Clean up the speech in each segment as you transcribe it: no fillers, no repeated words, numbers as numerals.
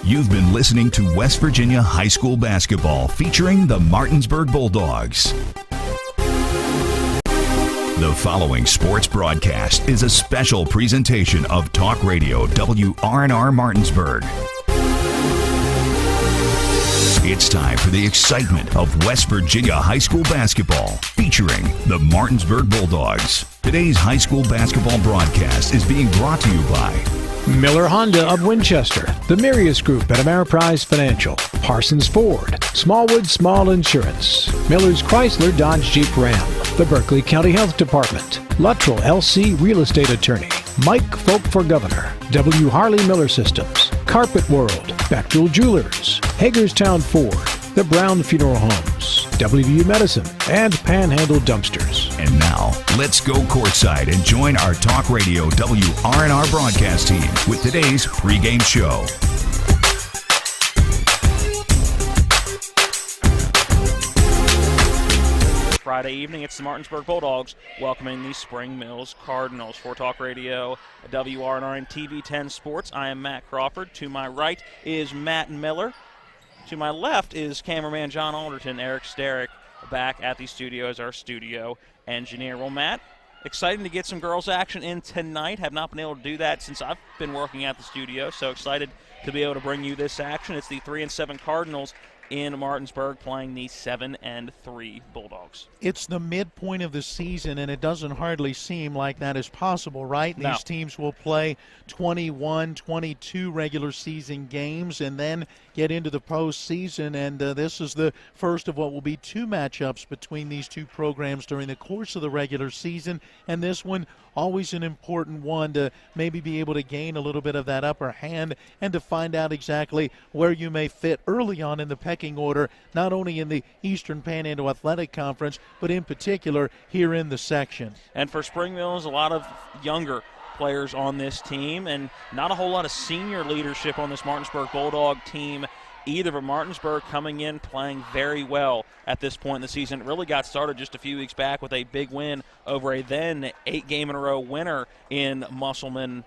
You've been listening to West Virginia High School Basketball featuring the Martinsburg Bulldogs. The following sports broadcast is a special presentation of Talk Radio WRNR Martinsburg. It's time for the excitement of West Virginia high school basketball featuring the Martinsburg Bulldogs. Today's high school basketball broadcast is being brought to you by Miller Honda of Winchester, the Mirius Group at Ameriprise Financial, Parsons Ford, Smallwood Small Insurance, Miller's Chrysler Dodge Jeep Ram, the Berkeley County Health Department, Luttrell LC Real Estate Attorney, Mike Folk for Governor, W. Harley Miller Systems, Carpet World, Bechtel Jewelers, Hagerstown Ford, the Brown Funeral Homes, WVU Medicine, and Panhandle Dumpsters. And now, let's go courtside and join our Talk Radio WRNR broadcast team with today's pregame show. Friday evening, it's the Martinsburg Bulldogs welcoming the Spring Mills Cardinals. For Talk Radio, WRNR and TV 10 Sports, I am Matt Crawford. To my right is Matt Miller. To my left is cameraman John Alderton. Eric Starrick back at the studio as our studio engineer. Well, Matt, exciting to get some girls action in tonight. Have not been able to do that since I've been working at the studio, so excited to be able to bring you this action. It's the 3-7 Cardinals in Martinsburg playing the 7-3 Bulldogs. It's the midpoint of the season, and it doesn't hardly seem like that is possible, right? No. These teams will play 21, 22 regular season games and then get into the postseason, and this is the first of what will be two matchups between these two programs during the course of the regular season, and this one always an important one to maybe be able to gain a little bit of that upper hand and to find out exactly where you may fit early on in the pecking order, not only in the Eastern Panhandle Athletic Conference, but in particular here in the section. And for Spring Mills, a lot of younger players on this team and not a whole lot of senior leadership on this Martinsburg Bulldog team either, but Martinsburg coming in playing very well at this point in the season. It really got started just a few weeks back with a big win over a then 8-game-in-a-row winner in Musselman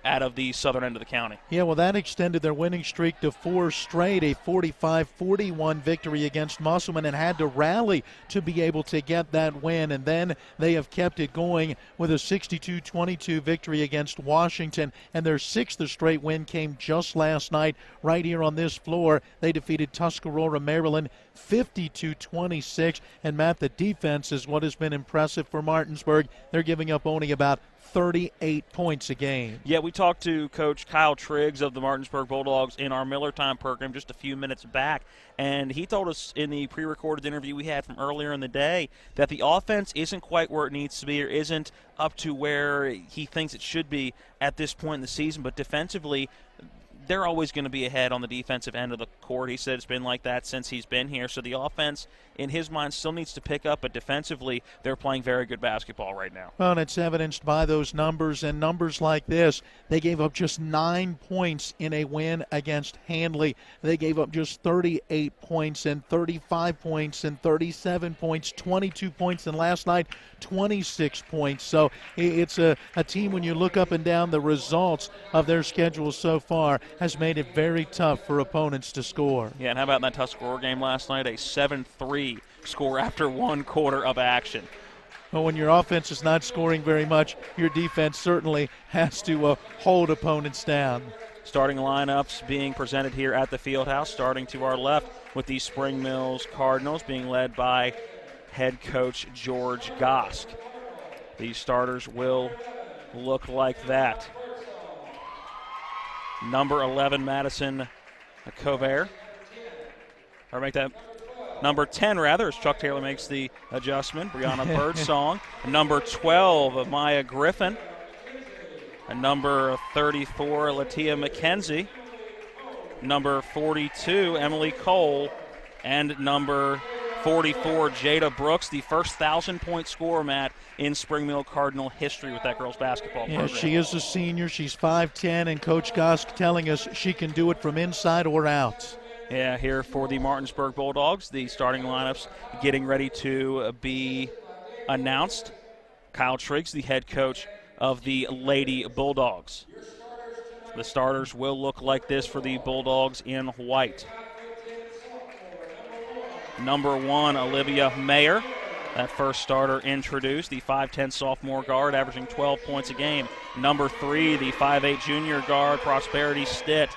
out of the southern end of the county. Yeah, well, that extended their winning streak to 4 straight, a 45-41 victory against Musselman, and had to rally to be able to get that win. And then they have kept it going with a 62-22 victory against Washington, and their 6th straight win came just last night right here on this floor. They defeated Tuscarora, Maryland, 52-26. And, Matt, the defense is what has been impressive for Martinsburg. They're giving up only about 38 points a game. Yeah, we talked to Coach Kyle Triggs of the Martinsburg Bulldogs in our Miller Time program just a few minutes back, and he told us in the pre-recorded interview we had from earlier in the day that the offense isn't quite where it needs to be or isn't up to where he thinks it should be at this point in the season, but defensively they're always going to be ahead on the defensive end of the court. He said it's been like that since he's been here. So the offense, in his mind, still needs to pick up, but defensively, they're playing very good basketball right now. Well, and it's evidenced by those numbers, and numbers like this. They gave up just 9 points in a win against Handley. They gave up just 38 points and 35 points and 37 points, 22 points, and last night, 26 points. So it's a team, when you look up and down the results of their schedule so far, has made it very tough for opponents to score. Yeah, and how about in that Tuscarora game last night, a 7-3 score after 1 quarter of action. Well, when your offense is not scoring very much, your defense certainly has to hold opponents down. Starting lineups being presented here at the Fieldhouse, starting to our left with the Spring Mills Cardinals being led by head coach George Gosk. These starters will look like that. Number 11, Madison Cover. Or make that number 10, rather, as Chuck Taylor makes the adjustment. Brianna Birdsong. Number 12, Maya Griffin. And number 34, Latia McKenzie. Number 42, Emily Cole. And number 44, Jada Brooks, the first 1,000-point scorer, Matt, in Spring Mill Cardinal history with that girls basketball program. She is a senior. She's 5'10", and Coach Gosk telling us she can do it from inside or out. Yeah, here for the Martinsburg Bulldogs, the starting lineups getting ready to be announced. Kyle Triggs, the head coach of the Lady Bulldogs. The starters will look like this for the Bulldogs in white. Number 1, Olivia Mayer. That first starter introduced, the 5'10 sophomore guard, averaging 12 points a game. Number 3, the 5'8 junior guard, Prosperity Stitt.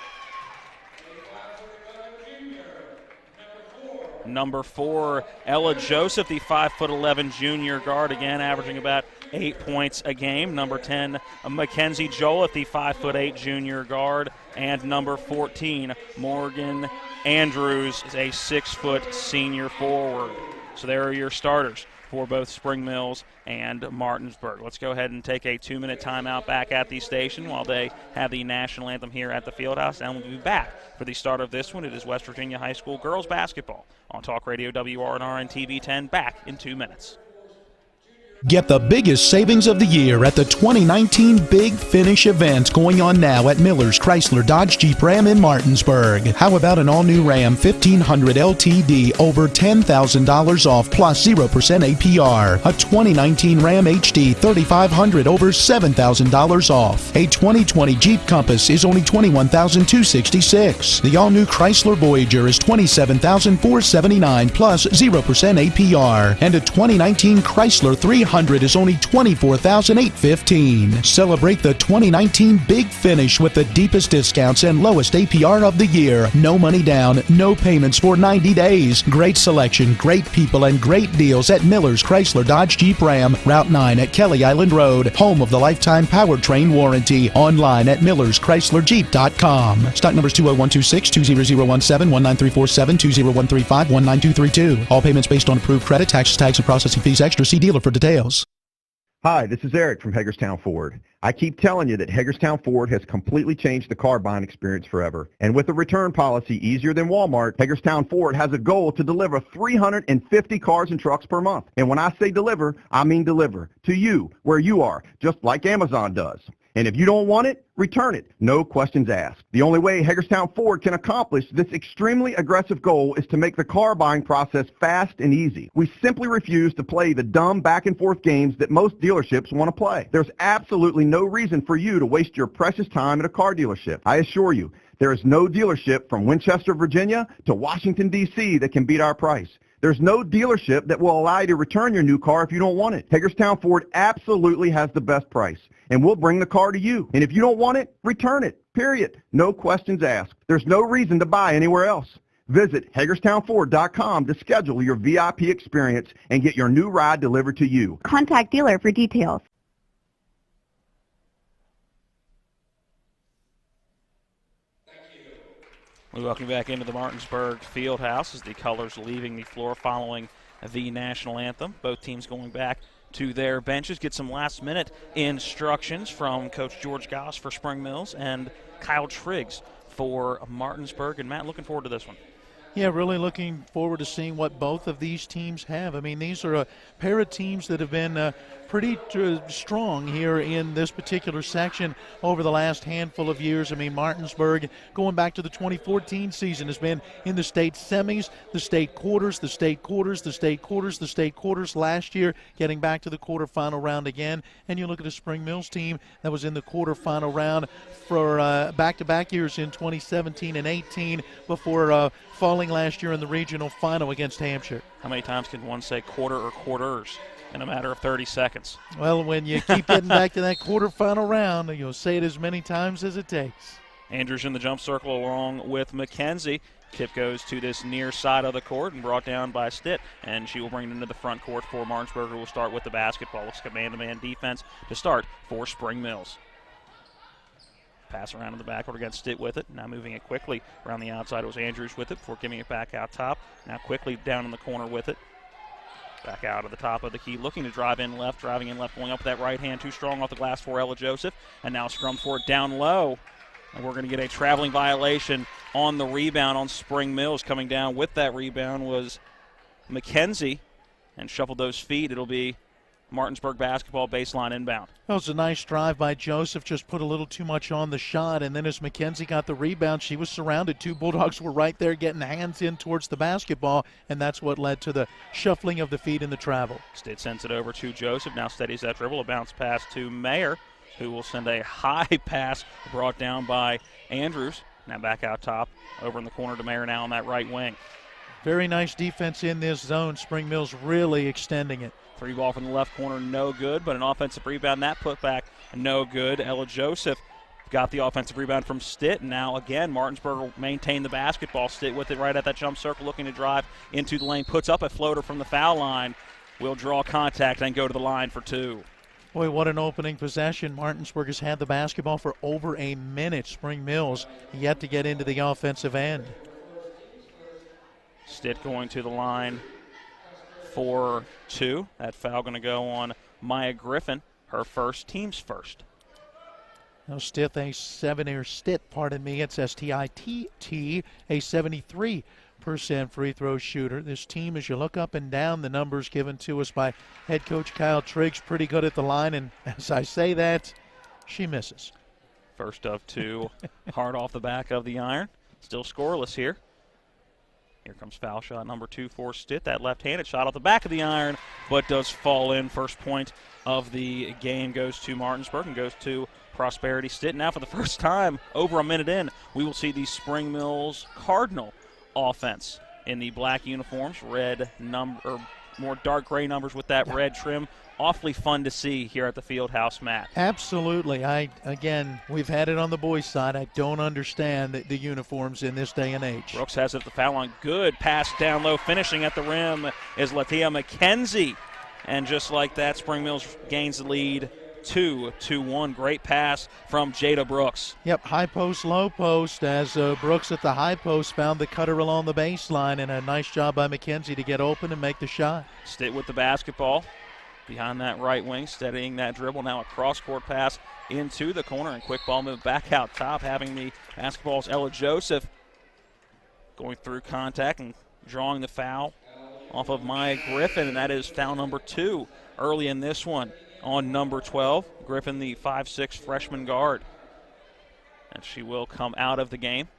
Number 4, Ella Joseph, the 5'11 junior guard, again averaging about 8 points a game. Number 10, Mackenzie Joliff, the 5'8 junior guard. And number 14, Morgan Andrews, is a 6' senior forward. So there are your starters for both Spring Mills and Martinsburg. Let's go ahead and take a 2-minute timeout back at the station while they have the national anthem here at the Fieldhouse. And we'll be back for the start of this one. It is West Virginia High School girls basketball on Talk Radio WRNR and TV 10. Back in 2 minutes. Get the biggest savings of the year at the 2019 Big Finish event going on now at Miller's Chrysler Dodge Jeep Ram in Martinsburg. How about an all-new Ram 1500 LTD over $10,000 off plus 0% APR? A 2019 Ram HD 3500 over $7,000 off. A 2020 Jeep Compass is only $21,266. The all-new Chrysler Voyager is $27,479 plus 0% APR. And a 2019 Chrysler 300 is only $24,815. Celebrate the 2019 Big Finish with the deepest discounts and lowest APR of the year. No money down, no payments for 90 days. Great selection, great people, and great deals at Miller's Chrysler Dodge Jeep Ram, Route 9 at Kelly Island Road. Home of the lifetime powertrain warranty. Online at millerschryslerjeep.com. Stock numbers 20126, 20017, 19347, 20135, 19232. All payments based on approved credit, taxes, tags, and processing fees extra. See dealer for details. Hi, this is Eric from Hagerstown Ford. I keep telling you that Hagerstown Ford has completely changed the car buying experience forever. And with a return policy easier than Walmart, Hagerstown Ford has a goal to deliver 350 cars and trucks per month. And when I say deliver, I mean deliver to you, where you are, just like Amazon does. And if you don't want it, return it. No questions asked. The only way Hagerstown Ford can accomplish this extremely aggressive goal is to make the car buying process fast and easy. We simply refuse to play the dumb back and forth games that most dealerships want to play. There's absolutely no reason for you to waste your precious time at a car dealership. I assure you, there is no dealership from Winchester, Virginia to Washington, D.C. that can beat our price. There's no dealership that will allow you to return your new car if you don't want it. Hagerstown Ford absolutely has the best price, and we'll bring the car to you. And if you don't want it, return it, period. No questions asked. There's no reason to buy anywhere else. Visit HagerstownFord.com to schedule your VIP experience and get your new ride delivered to you. Contact dealer for details. We welcome you back into the Martinsburg Fieldhouse as the colors leaving the floor following the national anthem. Both teams going back to their benches. Get some last-minute instructions from Coach George Goss for Spring Mills and Kyle Triggs for Martinsburg. And, Matt, looking forward to this one. Yeah, really looking forward to seeing what both of these teams have. I mean, these are a pair of teams that have been pretty strong here in this particular section over the last handful of years. I mean, Martinsburg, going back to the 2014 season, has been in the state semis, the state quarters, the state quarters, the state quarters, the state quarters. Last year, getting back to the quarterfinal round again. And you look at a Spring Mills team that was in the quarterfinal round for back-to-back years in 2017 and 18 before falling last year in the regional final against Hampshire. How many times can one say quarter or quarters in a matter of 30 seconds? Well, when you keep getting back to that quarterfinal round, you'll say it as many times as it takes. Andrews in the jump circle along with McKenzie. Tip goes to this near side of the court and brought down by Stitt, and she will bring it into the front court for Martinsburg, who will start with the basketball. Looks like a man-to-man defense to start for Spring Mills. Pass around in the backcourt against Stitt with it. Now moving it quickly around the outside. It was Andrews with it before giving it back out top. Now quickly down in the corner with it. Back out of the top of the key, looking to driving in left, going up with that right hand. Too strong off the glass for Ella Joseph. And now scrum for it down low. And we're going to get a traveling violation on the rebound on Spring Mills. Coming down with that rebound was McKenzie and shuffled those feet. It'll be Martinsburg basketball baseline inbound. Well, it's a nice drive by Joseph, just put a little too much on the shot, and then as McKenzie got the rebound, she was surrounded. Two Bulldogs were right there getting hands in towards the basketball, and that's what led to the shuffling of the feet and the travel. Stitt sends it over to Joseph, now steadies that dribble, a bounce pass to Mayer. who will send a high pass brought down by Andrews. Now back out top, over in the corner to Mayer now on that right wing. Very nice defense in this zone. Spring Mills really extending it. 3 ball from the left corner, no good, but an offensive rebound. That put back, no good. Ella Joseph got the offensive rebound from Stitt. Now again, Martinsburg will maintain the basketball. Stitt with it right at that jump circle, looking to drive into the lane. Puts up a floater from the foul line. Will draw contact and go to the line for 2. Boy, what an opening possession. Martinsburg has had the basketball for over a minute. Spring Mills yet to get into the offensive end. Stitt going to the line for 2. That foul going to go on Maya Griffin, her first, team's first. Now Stitt, it's S-T-I-T-T, a 73% free throw shooter. This team, as you look up and down the numbers given to us by head coach Kyle Triggs, pretty good at the line, and as I say that, she misses. First of 2, hard off the back of the iron. Still scoreless here. Here comes foul shot number 2 for Stitt. That left-handed shot off the back of the iron, but does fall in. First point of the game goes to Martinsburg and goes to Prosperity Stitt. Now for the first time, over a minute in, we will see the Spring Mills Cardinal offense in the black uniforms, red number, or more dark gray numbers with that red trim. Awfully fun to see here at the Fieldhouse, Matt. Absolutely. Again, we've had it on the boys' side. I don't understand the uniforms in this day and age. Brooks has it at the foul line. Good pass down low. Finishing at the rim is Latia McKenzie. And just like that, Spring Mills gains the lead 2-1. Great pass from Jada Brooks. Yep, high post, low post, as Brooks at the high post found the cutter along the baseline, and a nice job by McKenzie to get open and make the shot. Stitt with the basketball behind that right wing, steadying that dribble. Now a cross-court pass into the corner, and quick ball move back out top. Having the basketball is Ella Joseph going through contact and drawing the foul off of Maya Griffin, and that is foul number 2 early in this one on number 12. Griffin, the 5'6" freshman guard. And she will come out of the game.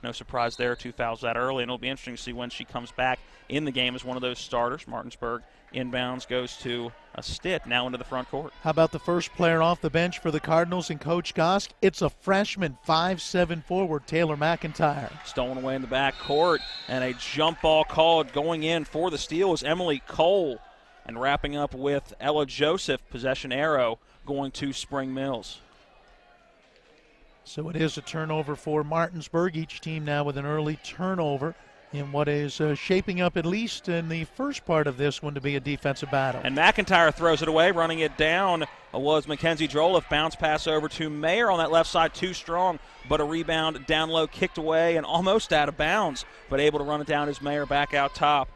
No surprise there, 2 fouls that early, and it'll be interesting to see when she comes back in the game as one of those starters. Martinsburg inbounds goes to a Stitt, now into the front court. How about the first player off the bench for the Cardinals and Coach Gosk? It's a freshman, 5'7" forward, Taylor McIntyre. Stolen away in the back court, and a jump ball called. Going in for the steal is Emily Cole. And wrapping up with Ella Joseph, possession arrow going to Spring Mills. So it is a turnover for Martinsburg. Each team now with an early turnover in what is shaping up, at least in the first part of this one, to be a defensive battle. And McIntyre throws it away. Running it down was Mackenzie Joliffe. Bounce pass over to Mayer on that left side, too strong, but a rebound down low, kicked away and almost out of bounds, but able to run it down as Mayer back out top.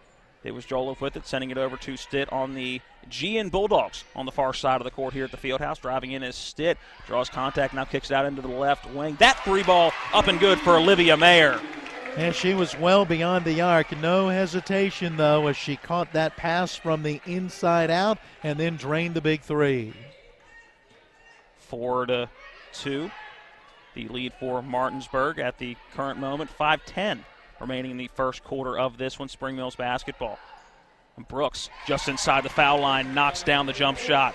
It was Joliffe with it, sending it over to Stitt on the GN Bulldogs on the far side of the court here at the Fieldhouse. Driving in is Stitt, draws contact, now kicks it out into the left wing. That 3 ball up and good for Olivia Mayer. And she was well beyond the arc. No hesitation, though, as she caught that pass from the inside out and then drained the big 3. 4-2. The lead for Martinsburg at the current moment, 5:10 remaining in the first quarter of this one. Spring Mills basketball. Brooks just inside the foul line, knocks down the jump shot.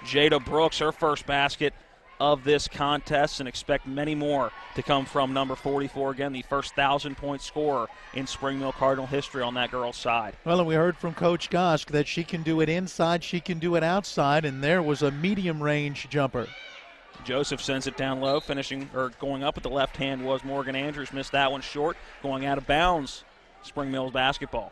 Jada Brooks, her first basket of this contest, and expect many more to come from number 44. Again, the first 1,000-point scorer in Spring Mill Cardinal history on that girl's side. Well, and we heard from Coach Gosk that she can do it inside, she can do it outside, and there was a medium-range jumper. Joseph sends it down low, finishing or going up with the left hand was Morgan Andrews. Missed that one short, going out of bounds. Spring Mills basketball.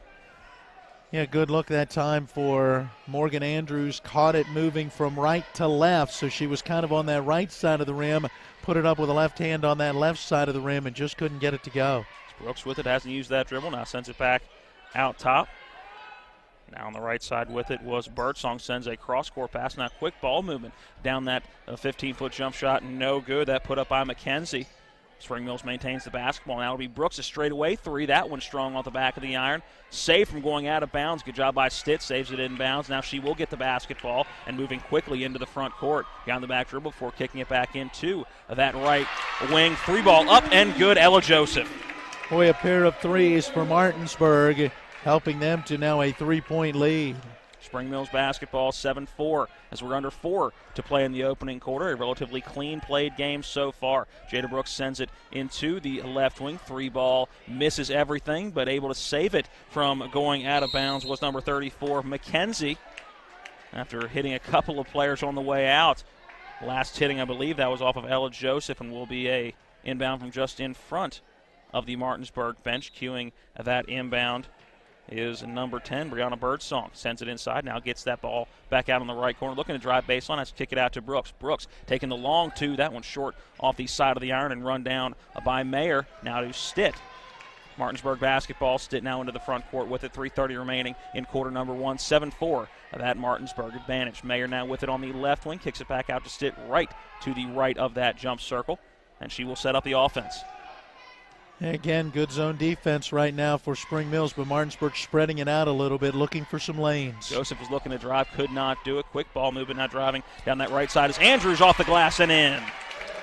Yeah, good look that time for Morgan Andrews. Caught it moving from right to left, so she was kind of on that right side of the rim, put it up with a left hand on that left side of the rim, and just couldn't get it to go. Brooks with it, hasn't used that dribble, now sends it back out top. Now on the right side with it was Birdsong, sends a cross-court pass. Now quick ball movement down that 15-foot jump shot, no good. That put up by McKenzie. Spring Mills maintains the basketball. Now it'll be Brooks, a straightaway 3. That one strong off the back of the iron. Saved from going out of bounds. Good job by Stitt, saves it in bounds. Now she will get the basketball and moving quickly into the front court. Behind the back dribble before kicking it back into that right wing. 3 ball up and good, Ella Joseph. Boy, a pair of threes for Martinsburg, helping them to now a 3-point lead. Spring Mills basketball 7-4 as we're under 4 to play in the opening quarter. A relatively clean played game so far. Jada Brooks sends it into the left wing. 3-ball misses everything, but able to save it from going out of bounds was number 34, McKenzie, after hitting a couple of players on the way out. Last hitting, I believe, that was off of Ella Joseph, and will be a inbound from just in front of the Martinsburg bench. Cueing that inbound is number 10, Brianna Birdsong. Sends it inside, now gets that ball back out on the right corner. Looking to drive baseline, has to kick it out to Brooks. Brooks taking the long two, that one short off the side of the iron and run down by Mayer. Now to Stitt. Martinsburg basketball. Stitt now into the front court with it. 3:30 remaining in quarter number 1. 7-4 that Martinsburg advantage. Mayer now with it on the left wing. Kicks it back out to Stitt right to the right of that jump circle. And she will set up the offense. Again, good zone defense right now for Spring Mills, but Martinsburg spreading it out a little bit, looking for some lanes. Joseph was looking to drive, could not do it. Quick ball movement, not driving. Down that right side is Andrews off the glass and in.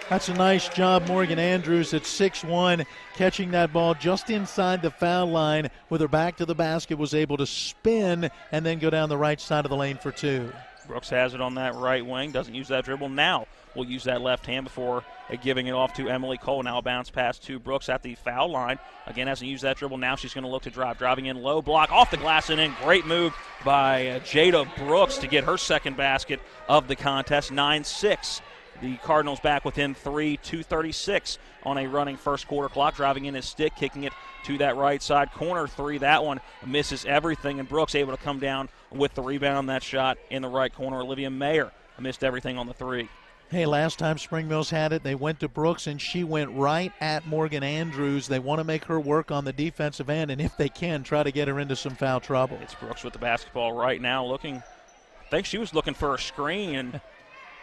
That's a nice job, Morgan Andrews at 6'1", catching that ball just inside the foul line with her back to the basket, was able to spin and then go down the right side of the lane for 2. Brooks has it on that right wing, doesn't use that dribble. Now will use that left hand before giving it off to Emily Cole. Now a bounce pass to Brooks at the foul line. Again, hasn't used that dribble. Now she's going to look to drive. Driving in low, block off the glass and in. Great move by Jada Brooks to get her second basket of the contest. 9-6. The Cardinals back within 3, 2:36 on a running first quarter clock. Driving in his stick, kicking it to that right side corner 3. That one misses everything, and Brooks able to come down with the rebound. That shot in the right corner. Olivia Mayer missed everything on the 3. Hey, last time Spring Mills had it, they went to Brooks, and she went right at Morgan Andrews. They want to make her work on the defensive end, and if they can, try to get her into some foul trouble. It's Brooks with the basketball right now looking. I think she was looking for a screen, and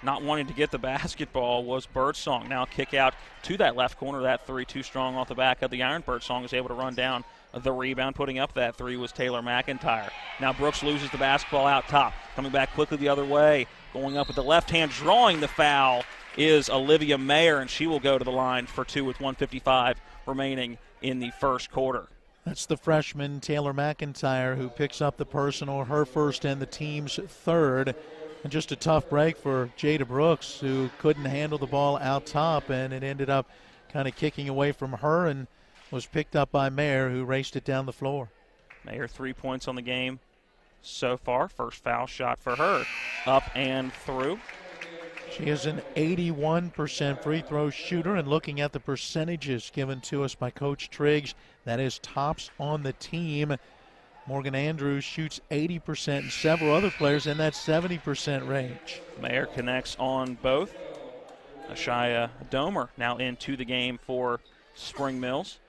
not wanting to get the basketball was Birdsong. Now kick out to that left corner. That 3 too strong off the back of the iron. Birdsong is able to run down the rebound. Putting up that 3 was Taylor McIntyre. Now Brooks loses the basketball out top. Coming back quickly the other way. Going up with the left hand, drawing the foul is Olivia Mayer, and she will go to the line for 2 with 1:55 remaining in the first quarter. That's the freshman Taylor McIntyre who picks up the personal, her first and the team's third. And just a tough break for Jada Brooks, who couldn't handle the ball out top, and it ended up kind of kicking away from her and was picked up by Mayer, who raced it down the floor. Mayer 3 points on the game so far. First foul shot for her. Up and through. She is an 81% free throw shooter, and looking at the percentages given to us by Coach Triggs, that is tops on the team. Morgan Andrews shoots 80%, and several other players in that 70% range. Mayer connects on both. Ashaya Domer now into the game for Spring Mills.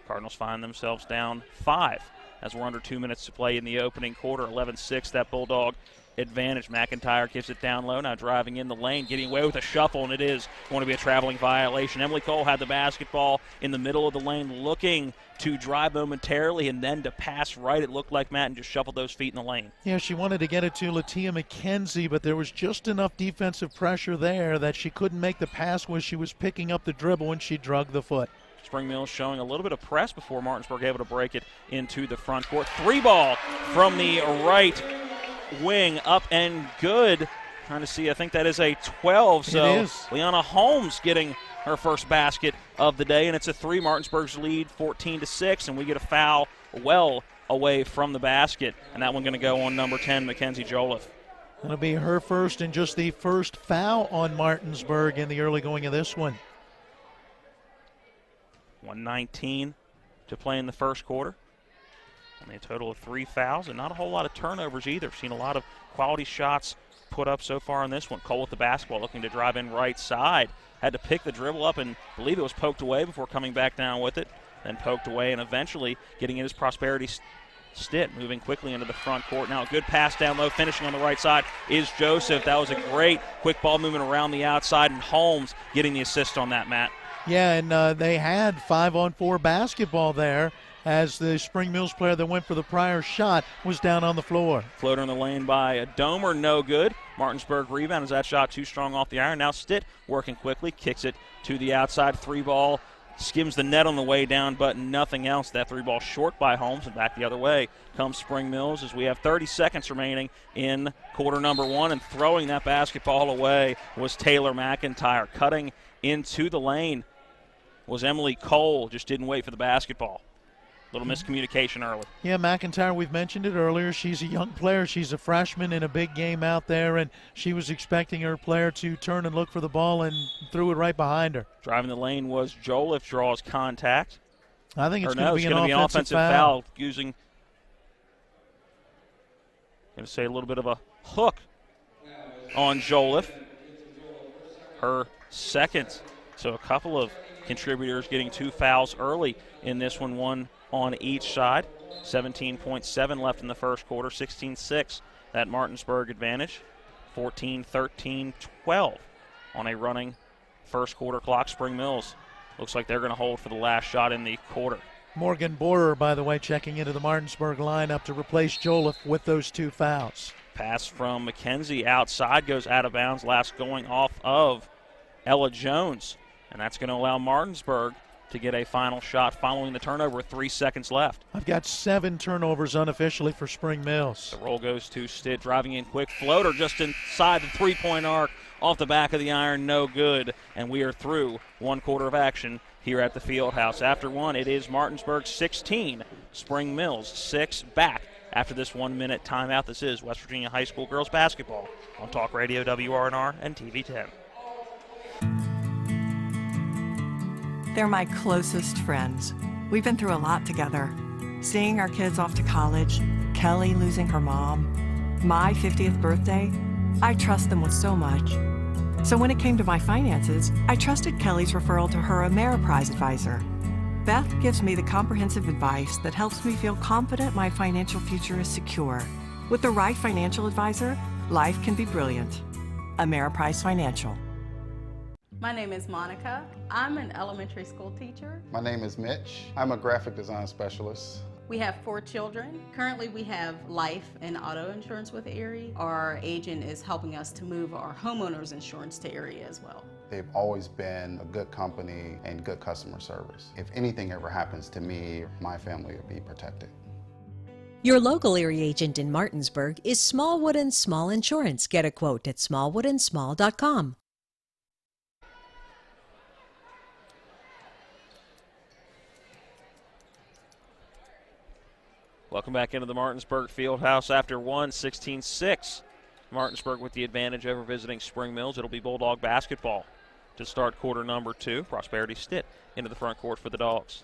Cardinals find themselves down 5 as we're under 2 minutes to play in the opening quarter. 11-6, that Bulldog advantage. McIntyre gives it down low, now driving in the lane, getting away with a shuffle, and it is going to be a traveling violation. Emily Cole had the basketball in the middle of the lane, looking to drive momentarily and then to pass right. It looked like Matt and just shuffled those feet in the lane. Yeah, she wanted to get it to Latia McKenzie, but there was just enough defensive pressure there that she couldn't make the pass when she was picking up the dribble when she drug the foot. Spring Mills showing a little bit of press before Martinsburg able to break it into the front court. 3-ball from the right wing, up and good. Trying to see, I think that is a 12. So Leanna Holmes getting her first basket of the day, and it's a 3. Martinsburg's lead 14-6, and we get a foul well away from the basket, and that one going to go on number 10, Mackenzie Joliffe. That'll be her first and just the first foul on Martinsburg in the early going of this one. 1:19 to play in the first quarter. Only a total of 3 fouls and not a whole lot of turnovers either. Seen a lot of quality shots put up so far in this one. Cole with the basketball looking to drive in right side. Had to pick the dribble up and believe it was poked away before coming back down with it. Then poked away and eventually getting in his Prosperity Stitt, moving quickly into the front court. Now a good pass down low, finishing on the right side is Joseph. That was a great quick ball movement around the outside, and Holmes getting the assist on that, Matt. Yeah, and they had 5-on-4 basketball there as the Spring Mills player that went for the prior shot was down on the floor. Floater in the lane by a Domer, no good. Martinsburg rebound as that shot too strong off the iron. Now Stitt working quickly, kicks it to the outside. 3-ball skims the net on the way down, but nothing else. That three ball short by Holmes, and back the other way comes Spring Mills as we have 30 seconds remaining in quarter number one, and throwing that basketball away was Taylor McIntyre. Cutting into the lane was Emily Cole, just didn't wait for the basketball. Little miscommunication early. Yeah, McIntyre, we've mentioned it earlier. She's a young player. She's a freshman in a big game out there, and she was expecting her player to turn and look for the ball and threw it right behind her. Driving the lane was Joliffe, draws contact. I think it's going to be an offensive foul using, going to say a little bit of a hook on Joliffe. Her second. So a couple of contributors getting 2 fouls early in this one on each side. 17.7 left in the first quarter, 16-6, that Martinsburg advantage. 14-13-12 on a running first quarter clock. Spring Mills looks like they're going to hold for the last shot in the quarter. Morgan Borer, by the way, checking into the Martinsburg lineup to replace Joliffe with those 2 fouls. Pass from McKenzie outside, goes out of bounds, last going off of Ella Jones. And that's going to allow Martinsburg to get a final shot following the turnover with 3 seconds left. I've got 7 turnovers unofficially for Spring Mills. The roll goes to Stitt, driving in quick floater just inside the three-point arc, off the back of the iron, no good. And we are through one quarter of action here at the Fieldhouse. After one, it is Martinsburg 16, Spring Mills 6 back after this 1-minute timeout. This is West Virginia High School girls basketball on Talk Radio WRNR and TV 10. They're my closest friends. We've been through a lot together. Seeing our kids off to college, Kelly losing her mom, my 50th birthday. I trust them with so much. So when it came to my finances, I trusted Kelly's referral to her Ameriprise advisor. Beth gives me the comprehensive advice that helps me feel confident my financial future is secure. With the right financial advisor, life can be brilliant. Ameriprise Financial. My name is Monica. I'm an elementary school teacher. My name is Mitch. I'm a graphic design specialist. We have 4 children. Currently we have life and auto insurance with Erie. Our agent is helping us to move our homeowners insurance to Erie as well. They've always been a good company and good customer service. If anything ever happens to me, my family will be protected. Your local Erie agent in Martinsburg is Smallwood & Small Insurance. Get a quote at smallwoodandsmall.com. Welcome back into the Martinsburg Fieldhouse after one, 16-6. Martinsburg with the advantage over visiting Spring Mills. It'll be Bulldog basketball to start quarter number 2. Prosperity Stitt into the front court for the Dogs.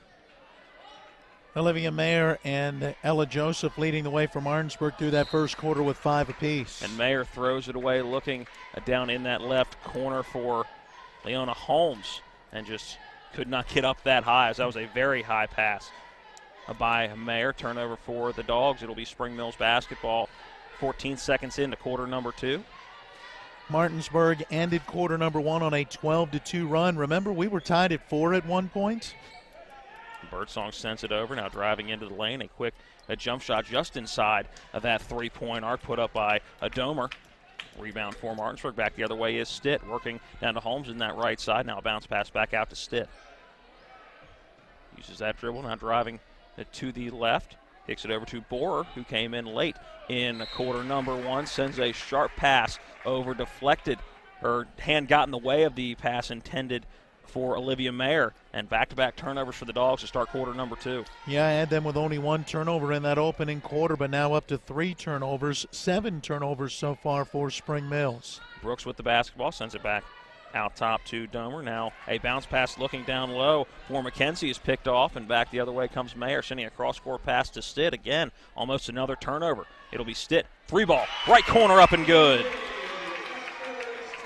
Olivia Mayer and Ella Joseph leading the way for Martinsburg through that first quarter with 5 apiece. And Mayer throws it away, looking down in that left corner for Leona Holmes, and just could not get up that high, as that was a very high pass by Mayer. Turnover for the Dogs. It'll be Spring Mills basketball. 14 seconds into quarter number 2. Martinsburg ended quarter number 1 on a 12-2 run. Remember, we were tied at 4 at one point. Birdsong sends it over, now driving into the lane. A jump shot just inside of that three-point arc put up by a Domer. Rebound for Martinsburg. Back the other way is Stitt, working down to Holmes in that right side. Now a bounce pass back out to Stitt. Uses that dribble, now driving to the left. Kicks it over to Borer, who came in late in quarter number 1. Sends a sharp pass over, deflected. Her hand got in the way of the pass intended for Olivia Mayer. And back-to-back turnovers for the Dogs to start quarter number 2. Yeah, I had them with only 1 turnover in that opening quarter, but now up to 3 turnovers. 7 turnovers so far for Spring Mills. Brooks with the basketball, sends it back out top to Domer. Now a bounce pass looking down low for McKenzie is picked off, and back the other way comes Mayer, sending a cross-court pass to Stitt. Again, almost another turnover. It'll be Stitt. 3-ball, right corner up and good.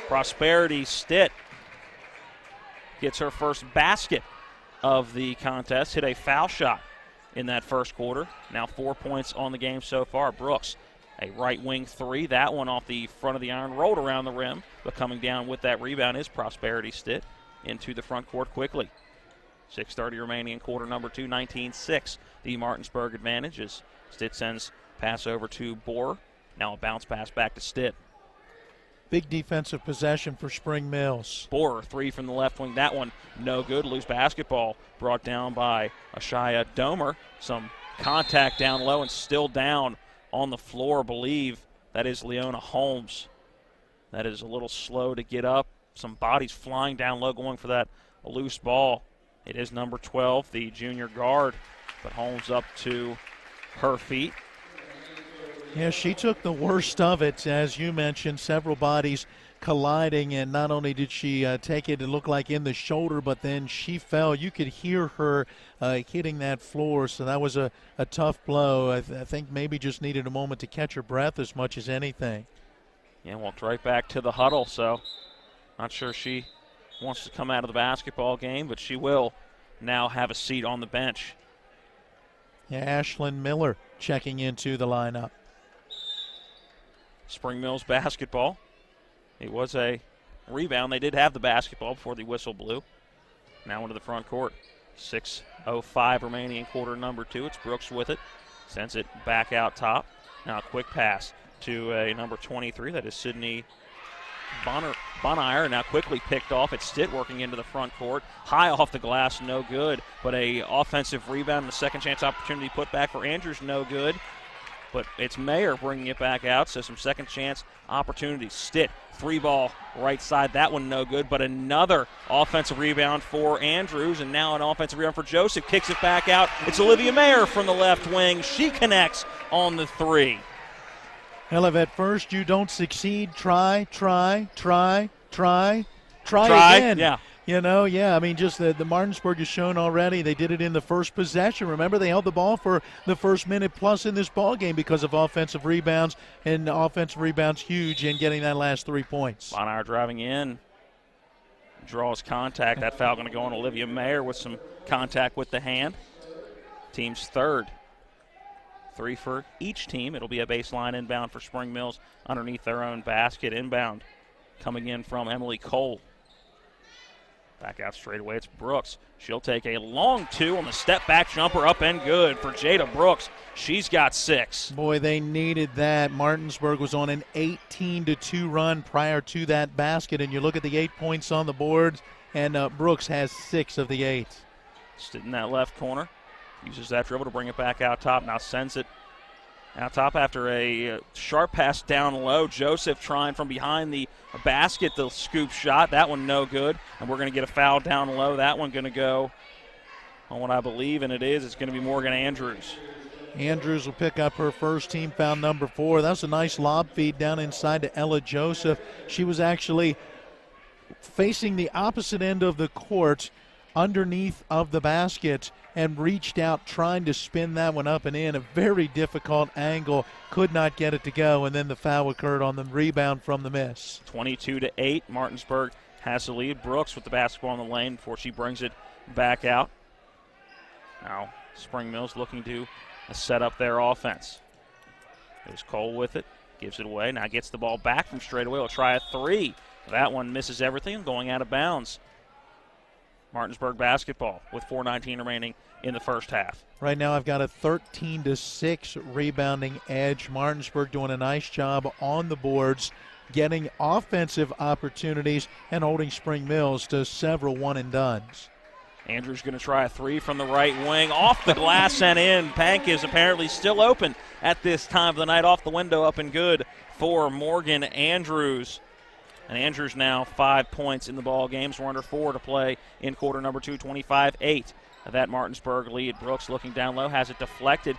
Prosperity Stitt gets her first basket of the contest. Hit a foul shot in that first quarter. Now 4 points on the game so far. Brooks, a right wing 3. That one off the front of the iron, rolled around the rim, but coming down with that rebound is Prosperity Stitt into the front court quickly. 6:30 remaining in quarter number 2, 19-6. The Martinsburg advantage as Stitt sends pass over to Borer. Now a bounce pass back to Stitt. big defensive possession for Spring Mills. Borer, 3 from the left wing. That one no good. Loose basketball brought down by Ashaya Domer. Some contact down low and still down on the floor, I believe. That is Leona Holmes. That is a little slow to get up. Some bodies flying down low going for that loose ball. It is number 12, the junior guard, but Holmes up to her feet. Yeah, she took the worst of it, as you mentioned, several bodies colliding, and not only did she take it looked like in the shoulder, but then she fell. You could hear her hitting that floor, so that was a tough blow. I think maybe just needed a moment to catch her breath as much as anything. Yeah, walked right back to the huddle, so not sure she wants to come out of the basketball game, but she will now have a seat on the bench. Yeah, Ashlyn Miller checking into the lineup. Spring Mills basketball. It was a rebound. They did have the basketball before the whistle blew. Now into the front court. 6:05 remaining in quarter number 2. It's Brooks with it. Sends it back out top. Now a quick pass to a number 23. That is Sydney Bonire. Now quickly picked off. It's Stitt working into the front court. High off the glass, no good. But a offensive rebound and a second chance opportunity put back for Andrews, no good. But it's Mayer bringing it back out, so some second chance opportunities. Stitt, 3-ball right side. That one no good, but another offensive rebound for Andrews, and now an offensive rebound for Joseph. Kicks it back out. It's Olivia Mayer from the left wing. She connects on the 3. Hell, if at first you don't succeed, try again. Yeah. You know, yeah, I mean, just the Martinsburg has shown already. They did it in the first possession. Remember, they held the ball for the first minute plus in this ball game because of offensive rebounds, and offensive rebounds huge in getting that last 3 points. Bonire driving in, draws contact. That foul going to go on Olivia Mayer with some contact with the hand. Team's third. 3 for each team. It'll be a baseline inbound for Spring Mills underneath their own basket. Inbound coming in from Emily Cole. Back out straight away, it's Brooks. She'll take a long 2 on the step-back jumper, up and good for Jada Brooks. She's got 6. Boy, they needed that. Martinsburg was on an 18-2 run prior to that basket, and you look at the 8 points on the board, and Brooks has 6 of the 8. Stood in that left corner. Uses that dribble to bring it back out top. Now sends it out top after a sharp pass down low. Joseph trying from behind the basket, the scoop shot. That one no good. And we're going to get a foul down low. That one going to go on what I believe, and it's going to be Morgan Andrews. Andrews will pick up her first team foul, number 4. That's a nice lob feed down inside to Ella Joseph. She was actually facing the opposite end of the court underneath of the basket and reached out trying to spin that one up and in. A very difficult angle. Could not get it to go, and then the foul occurred on the rebound from the miss. 22-8. Martinsburg has the lead. Brooks with the basketball in the lane before she brings it back out. Now Spring Mills looking to set up their offense. There's Cole with it. Gives it away. Now gets the ball back from straight away. Will try a 3. That one misses everything, going out of bounds. Martinsburg basketball with 4:19 remaining in the first half. Right now I've got a 13-6 rebounding edge. Martinsburg doing a nice job on the boards, getting offensive opportunities and holding Spring Mills to several one-and-dones. Andrews going to try a 3 from the right wing, off the glass and in. Pank is apparently still open at this time of the night, off the window, up and good for Morgan Andrews. And Andrews now 5 points in the ball games. We're under 4 to play in quarter number 2, 25-8. That Martinsburg lead. Brooks looking down low, has it deflected.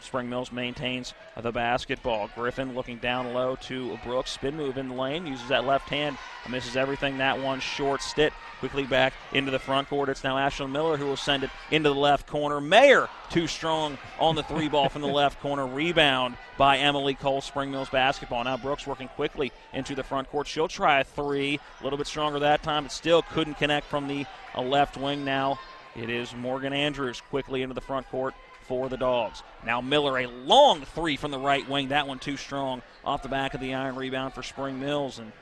Spring Mills maintains the basketball. Griffin looking down low to Brooks. Spin move in the lane, uses that left hand, misses everything. That one short. Stitt quickly back into the front court. It's now Ashlyn Miller who will send it into the left corner. Mayer too strong on the 3-ball from the left corner. Rebound by Emily Cole. Spring Mills basketball. Now Brooks working quickly into the front court. She'll try a 3. A little bit stronger that time, but still couldn't connect from the left wing. Now it is Morgan Andrews quickly into the front court for the Dogs. Now Miller, a long 3 from the right wing. That one too strong off the back of the iron. Rebound for Spring Mills, and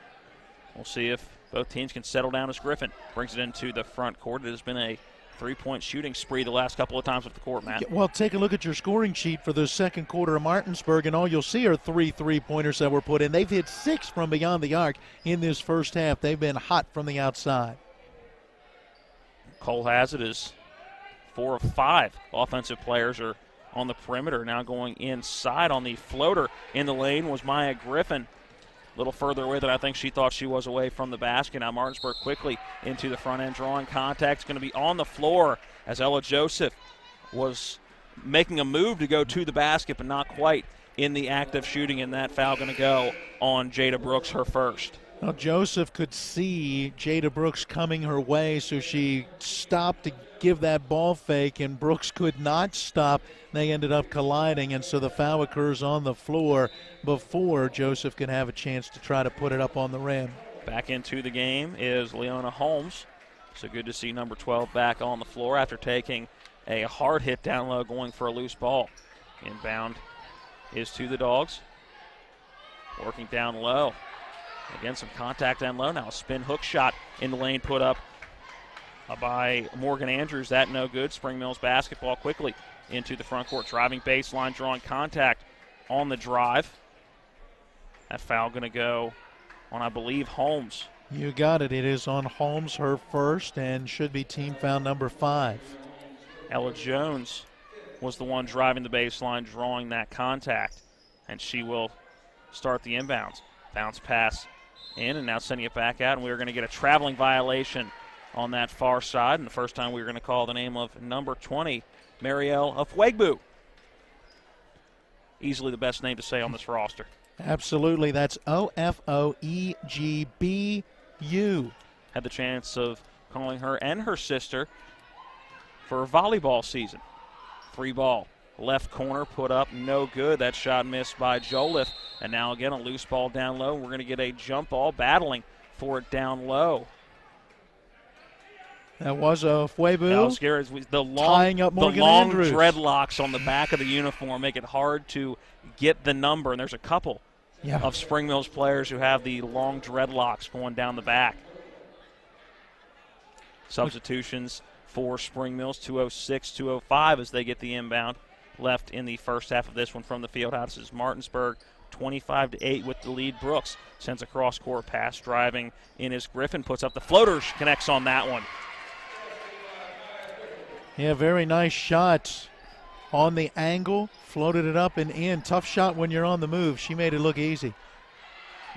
we'll see if both teams can settle down as Griffin brings it into the front court. It has been a three-point shooting spree the last couple of times with the court, Matt. Well, take a look at your scoring sheet for the second quarter of Martinsburg, and all you'll see are 3 3-pointers that were put in. They've hit 6 from beyond the arc in this first half. They've been hot from the outside. Cole has it as 4 of 5 offensive players are on the perimeter. Now going inside on the floater in the lane was Maya Griffin. A little further away than I think she thought she was away from the basket. Now Martinsburg quickly into the front end, drawing contact. It's going to be on the floor as Ella Joseph was making a move to go to the basket, but not quite in the act of shooting, and that foul going to go on Jada Brooks, her first. Well, Joseph could see Jada Brooks coming her way, so she stopped to give that ball fake, and Brooks could not stop. They ended up colliding, and so the foul occurs on the floor before Joseph can have a chance to try to put it up on the rim. Back into the game is Leona Holmes. So good to see number 12 back on the floor after taking a hard hit down low, going for a loose ball. Inbound is to the Dogs. Working down low. Again, some contact down low. Now a spin hook shot in the lane put up by Morgan Andrews. That no good. Spring Mills basketball quickly into the front court. Driving baseline, drawing contact on the drive. That foul going to go on, I believe, Holmes. You got it. It is on Holmes, her first, and should be team foul number 5. Ella Jones was the one driving the baseline, drawing that contact, and she will start the inbounds. Bounce pass in, and now sending it back out, and we are going to get a traveling violation on that far side. And the first time we were going to call the name of number 20, Marielle Ofwegbu. Easily the best name to say on this roster. Absolutely. That's Ofogbu. Had the chance of calling her and her sister for a volleyball season. Free ball. Left corner put up, no good. That shot missed by Joliffe. And now again a loose ball down low. We're going to get a jump ball battling for it down low. That was a Fuebu. That was scary. Tying up Morgan the long Andrews. Dreadlocks on the back of the uniform make it hard to get the number. And there's a couple of Spring Mills players who have the long dreadlocks going down the back. Substitutions for Spring Mills, 2:06, 2:05 as they get the inbound. Left in the first half of this one from the field house is Martinsburg, 25-8 with the lead. Brooks sends a cross-court pass, driving in is Griffin, puts up the floater, connects on that one. Yeah, very nice shot on the angle, floated it up and in. Tough shot when you're on the move. She made it look easy.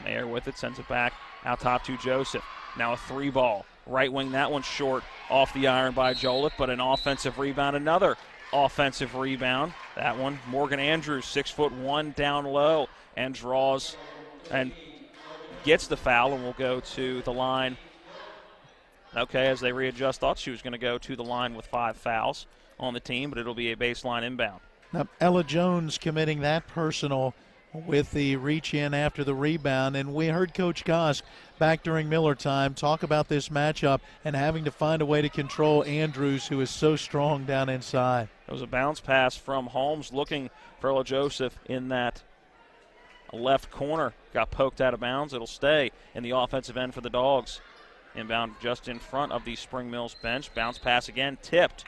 Mayer with it, sends it back out top to Joseph. Now a 3-ball. Right wing, that one short off the iron by Joliffe, but an offensive rebound, another offensive rebound. That one, Morgan Andrews, 6'1", down low, and draws and gets the foul, and will go to the line. Okay, as they readjust, thought she was going to go to the line with 5 fouls on the team, but it'll be a baseline inbound. Now, Ella Jones committing that personal with the reach in after the rebound, and we heard Coach Gosk back during Miller time talk about this matchup and having to find a way to control Andrews, who is so strong down inside. It was a bounce pass from Holmes looking for Ella Joseph in that left corner. Got poked out of bounds. It'll stay in the offensive end for the Dogs. Inbound just in front of the Spring Mills bench. Bounce pass again, tipped.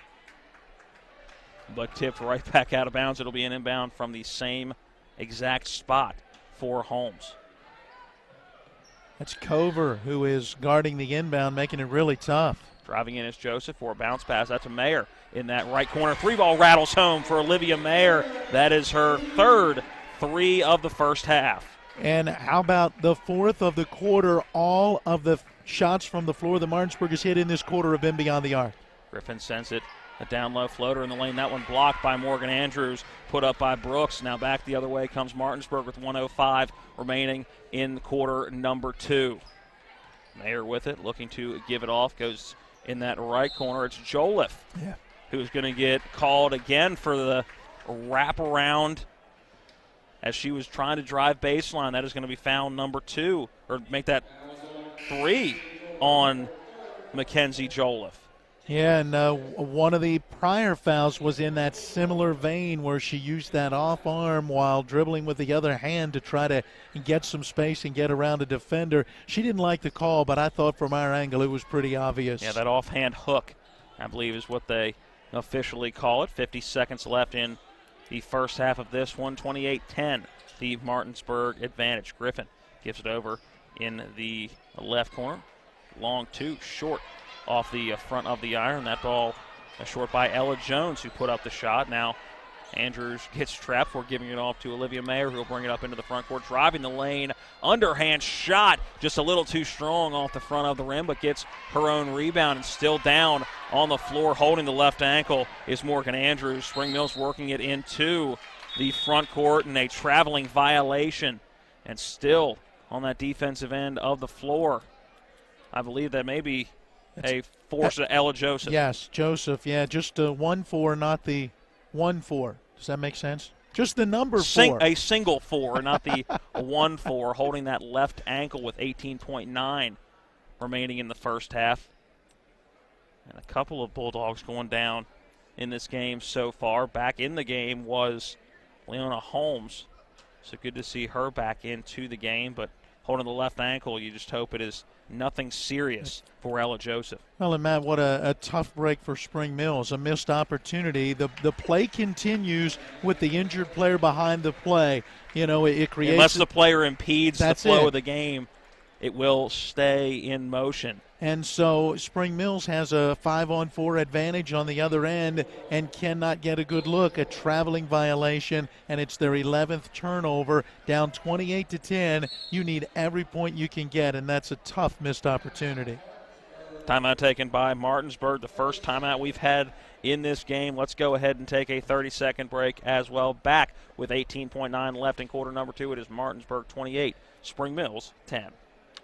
But tipped right back out of bounds. It'll be an inbound from the same exact spot for Holmes. That's Cover who is guarding the inbound, making it really tough. Driving in is Joseph for a bounce pass. That's a Mayer in that right corner. 3-ball rattles home for Olivia Mayer. That is her third 3 of the first half. And how about the 4th of the quarter? All of the shots from the floor that Martinsburg has hit in this quarter have been beyond the arc. Griffin sends it. A down low floater in the lane. That one blocked by Morgan Andrews, put up by Brooks. Now back the other way comes Martinsburg with 1:05 remaining in quarter number 2. Mayer with it, looking to give it off. Goes in that right corner. It's Joliffe who's going to get called again for the wraparound as she was trying to drive baseline. That is going to be foul number 2, or make that 3 on Mackenzie Joliffe. Yeah, and one of the prior fouls was in that similar vein where she used that off arm while dribbling with the other hand to try to get some space and get around a defender. She didn't like the call, but I thought from our angle it was pretty obvious. Yeah, that offhand hook I believe is what they officially call it. 50 seconds left in the first half of this one. 28-10, the Martinsburg advantage. Griffin gives it over in the left corner. Long two, short off the front of the iron. That ball short by Ella Jones, who put up the shot. Now Andrews gets trapped for giving it off to Olivia Mayer, who will bring it up into the front court, driving the lane. Underhand shot, just a little too strong off the front of the rim, but gets her own rebound and still down on the floor, holding the left ankle is Morgan Andrews. Spring Mills working it into the front court in a traveling violation, and still on that defensive end of the floor. I believe that may be a force of Ella Joseph. Yes, Joseph, yeah, just a 1-4, not the 1-4. Does that make sense? Just the number 4. A single 4, not the 1-4, holding that left ankle with 18.9 remaining in the first half. And a couple of Bulldogs going down in this game so far. Back in the game was Leona Holmes. So good to see her back into the game, but holding the left ankle, you just hope it is nothing serious for Ella Joseph. Well, and Matt, what a tough break for Spring Mills, a missed opportunity. The play continues with the injured player behind the play. You know, it creates... Unless the player impedes the flow of the game, it will stay in motion. And so Spring Mills has a 5-on-4 advantage on the other end and cannot get a good look. A traveling violation, and it's their 11th turnover. Down 28-10. You need every point you can get, and that's a tough missed opportunity. Timeout taken by Martinsburg, the first timeout we've had in this game. Let's go ahead and take a 30-second break as well. Back with 18.9 left in quarter number 2. It is Martinsburg 28, Spring Mills 10.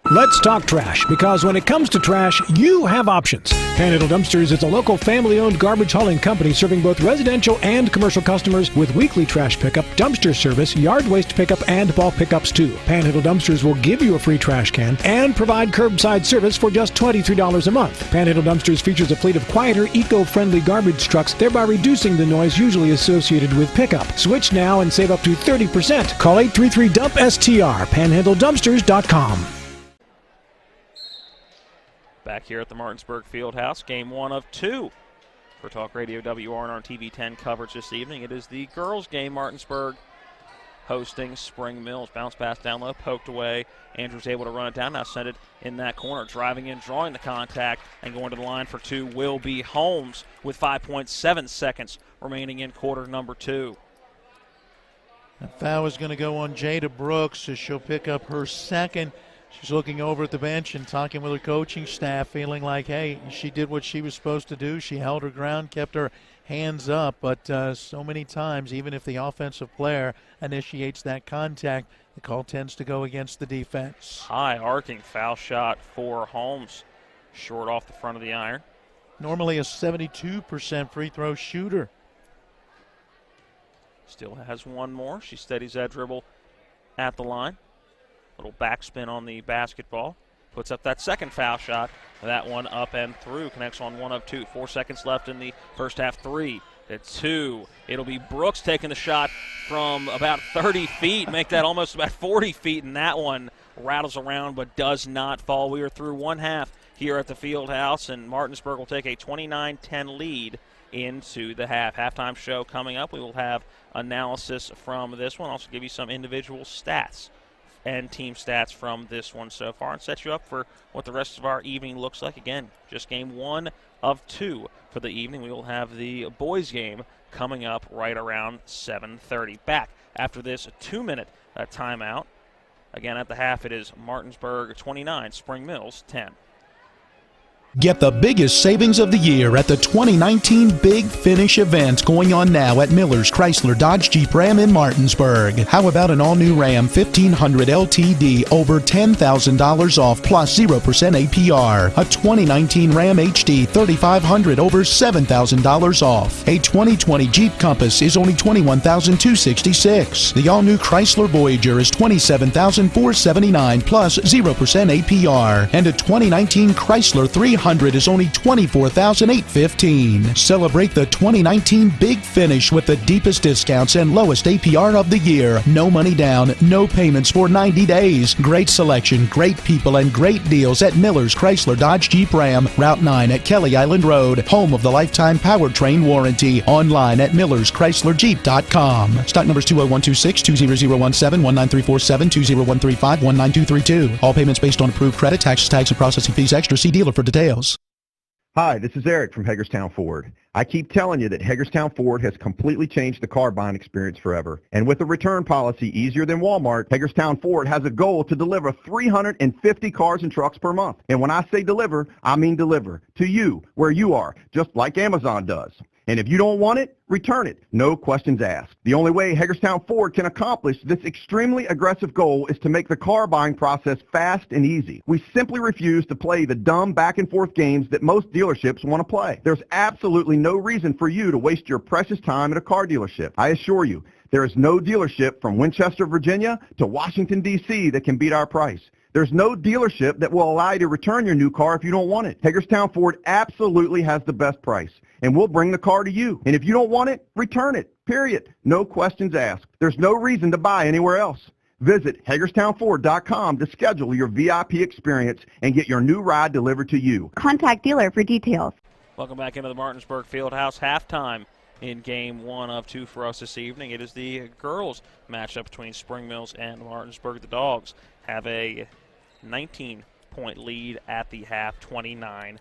Let's talk trash, because when it comes to trash, you have options. Panhandle Dumpsters is a local family-owned garbage hauling company serving both residential and commercial customers with weekly trash pickup, dumpster service, yard waste pickup, and bulk pickups too. Panhandle Dumpsters will give you a free trash can and provide curbside service for just $23 a month. Panhandle Dumpsters features a fleet of quieter, eco-friendly garbage trucks, thereby reducing the noise usually associated with pickup. Switch now and save up to 30%. Call 833-DUMP-STR, panhandledumpsters.com. Back here at the Martinsburg Fieldhouse, game 1 of 2 for Talk Radio WRNR TV 10 coverage this evening. It is the girls' game. Martinsburg hosting Spring Mills. Bounce pass down low, poked away. Andrews able to run it down, now send it in that corner. Driving in, drawing the contact, and going to the line for 2 will be Holmes with 5.7 seconds remaining in quarter number 2. The foul is going to go on Jada Brooks as she'll pick up her second. She's looking over at the bench and talking with her coaching staff, feeling like, hey, she did what she was supposed to do. She held her ground, kept her hands up, but so many times, even if the offensive player initiates that contact, the call tends to go against the defense. High arcing foul shot for Holmes, short off the front of the iron. Normally a 72% free throw shooter. Still has one more. She steadies that dribble at the line. Little backspin on the basketball. Puts up that second foul shot. That one up and through. Connects on 1 of 2. 4 seconds left in the first half. 3 to 2. It'll be Brooks taking the shot from about 30 feet. Make that almost about 40 feet. And that one rattles around but does not fall. We are through one half here at the Fieldhouse. And Martinsburg will take a 29-10 lead into the half. Halftime show coming up. We will have analysis from this one. Also give you some individual stats and team stats from this one so far, and set you up for what the rest of our evening looks like. Again, just game 1 of 2 for the evening. We will have the boys game coming up right around 7:30. Back after this 2-minute timeout. Again, at the half, it is Martinsburg 29, Spring Mills 10. Get the biggest savings of the year at the 2019 Big Finish event going on now at Miller's Chrysler Dodge Jeep Ram in Martinsburg. How about an all-new Ram 1500 LTD over $10,000 off plus 0% APR? A 2019 Ram HD 3500 over $7,000 off. A 2020 Jeep Compass is only $21,266. The all-new Chrysler Voyager is $27,479 plus 0% APR. And a 2019 Chrysler 300 1500 is only $24,815. Celebrate the 2019 Big Finish with the deepest discounts and lowest APR of the year. No money down, no payments for 90 days. Great selection, great people, and great deals at Miller's Chrysler Dodge Jeep Ram, Route 9 at Kelly Island Road, home of the lifetime powertrain warranty. Online at MillersChryslerJeep.com. Stock numbers 20126, 20017, 19347, 20135, 19232. All payments based on approved credit, taxes, tags, and processing fees extra. See dealer for details. Hi, this is Eric from Hagerstown Ford. I keep telling you that Hagerstown Ford has completely changed the car buying experience forever. And with a return policy easier than Walmart, Hagerstown Ford has a goal to deliver 350 cars and trucks per month. And when I say deliver, I mean deliver to you, where you are, just like Amazon does. And if you don't want it, return it. No questions asked. The only way Hagerstown Ford can accomplish this extremely aggressive goal is to make the car buying process fast and easy. We simply refuse to play the dumb back and forth games that most dealerships want to play. There's absolutely no reason for you to waste your precious time at a car dealership. I assure you, there is no dealership from Winchester, Virginia to Washington, D.C. that can beat our price. There's no dealership that will allow you to return your new car if you don't want it. Hagerstown Ford absolutely has the best price, and we'll bring the car to you. And if you don't want it, return it, period. No questions asked. There's no reason to buy anywhere else. Visit HagerstownFord.com to schedule your VIP experience and get your new ride delivered to you. Contact dealer for details. Welcome back into the Martinsburg Fieldhouse. Halftime in Game 1 of 2 for us this evening. It is the girls' matchup between Spring Mills and Martinsburg. The Dogs have a 19-point lead at the half, 29-10.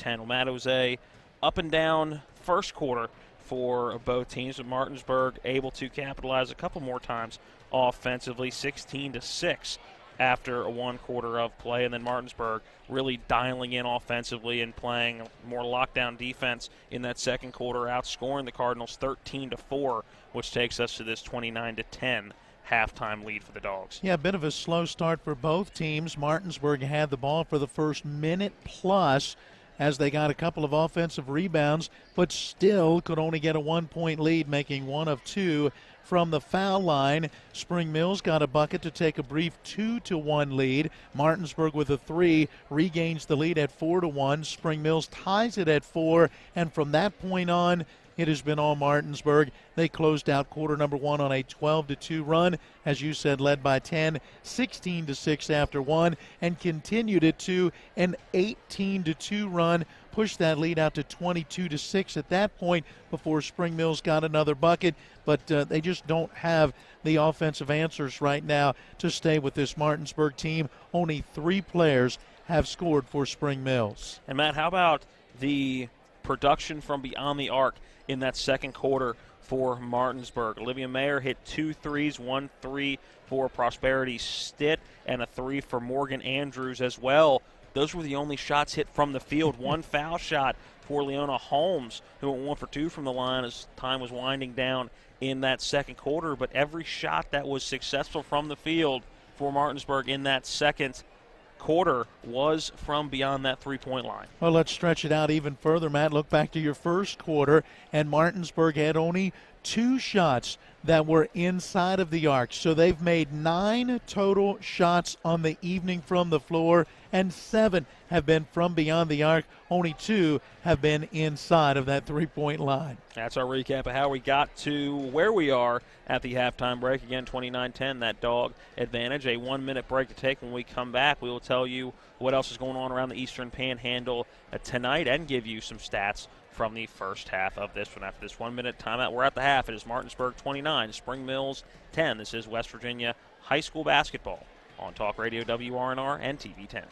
Well, Matt, it was a up-and-down first quarter for both teams, but Martinsburg able to capitalize a couple more times offensively, 16-6 after one quarter of play, and then Martinsburg really dialing in offensively and playing more lockdown defense in that second quarter, outscoring the Cardinals 13-4, which takes us to this 29-10 halftime lead for the Dogs. Yeah, a bit of a slow start for both teams. Martinsburg had the ball for the first minute plus as they got a couple of offensive rebounds, but still could only get a 1-point lead, making 1 of 2 from the foul line. Spring Mills got a bucket to take a brief 2-1 lead. Martinsburg with a 3 regains the lead at 4-1. Spring Mills ties it at 4, and from that point on, it has been all Martinsburg. They closed out quarter number 1 on a 12-2 run, as you said, led by 10, 16-6 after 1, and continued it to an 18-2 run, pushed that lead out to 22-6 at that point before Spring Mills got another bucket. But they just don't have the offensive answers right now to stay with this Martinsburg team. Only 3 players have scored for Spring Mills. And Matt, how about the production from beyond the arc in that second quarter for Martinsburg? Olivia Mayer hit 2 threes, 1 3 for Prosperity Stitt, and a 3 for Morgan Andrews as well. Those were the only shots hit from the field. 1 foul shot for Leona Holmes, who went 1 for 2 from the line as time was winding down in that second quarter. But every shot that was successful from the field for Martinsburg in that second quarter was from beyond that 3-point line. Well, let's stretch it out even further, Matt. Look back to your first quarter, and Martinsburg had only 2 shots that were inside of the arc. So they've made 9 total shots on the evening from the floor, and 7 have been from beyond the arc. Only 2 have been inside of that 3-point line. That's our recap of how we got to where we are at the halftime break. Again, 29-10, that Dog advantage. A 1-minute break to take. When we come back, we will tell you what else is going on around the Eastern Panhandle tonight and give you some stats from the first half of this one. After this 1-minute timeout, we're at the half. It is Martinsburg 29, Spring Mills 10. This is West Virginia High School basketball on Talk Radio WRNR and TV 10.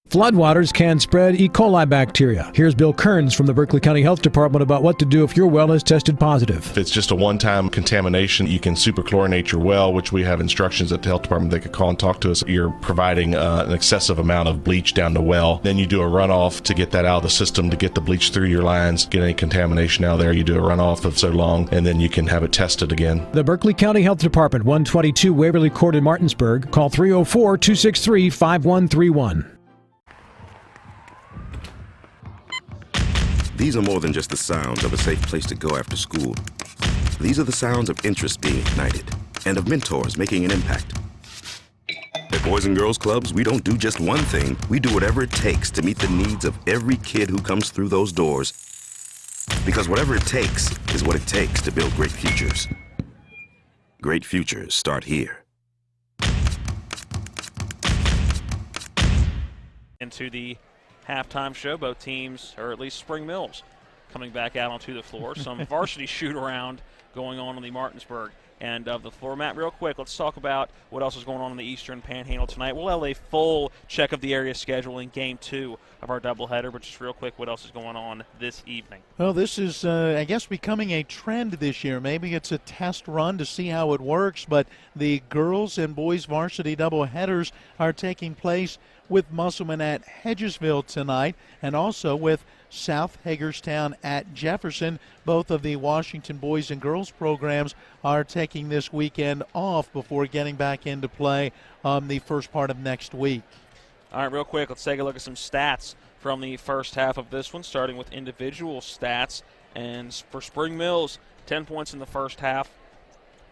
Floodwaters can spread E. coli bacteria. Here's Bill Kearns from the Berkeley County Health Department about what to do if your well is tested positive. If it's just a one-time contamination, you can superchlorinate your well, which we have instructions at the health department. They could call and talk to us. You're providing an excessive amount of bleach down the well. Then you do a runoff to get that out of the system, to get the bleach through your lines, get any contamination out there. You do a runoff of so long, and then you can have it tested again. The Berkeley County Health Department, 122 Waverly Court in Martinsburg. Call 304-263-5131. These are more than just the sounds of a safe place to go after school. These are the sounds of interest being ignited and of mentors making an impact. At At Boys and Girls Clubs, we don't do just one thing. We do whatever it takes to meet the needs of every kid who comes through those doors. Because whatever it takes is what it takes to build great futures. Great futures start here. Into the halftime show, both teams, or at least Spring Mills, coming back out onto the floor. Some varsity shoot-around going on the Martinsburg end of the floor. Matt, real quick, let's talk about what else is going on in the Eastern Panhandle tonight. We'll have a full check of the area schedule in Game 2 of our doubleheader, but just real quick, what else is going on this evening? Well, this is, I guess, becoming a trend this year. Maybe it's a test run to see how it works, but the girls and boys varsity doubleheaders are taking place with Musselman at Hedgesville tonight, and also with South Hagerstown at Jefferson. Both of the Washington boys and girls programs are taking this weekend off before getting back into play the first part of next week. All right, real quick, let's take a look at some stats from the first half of this one, starting with individual stats. And for Spring Mills, 10 points in the first half.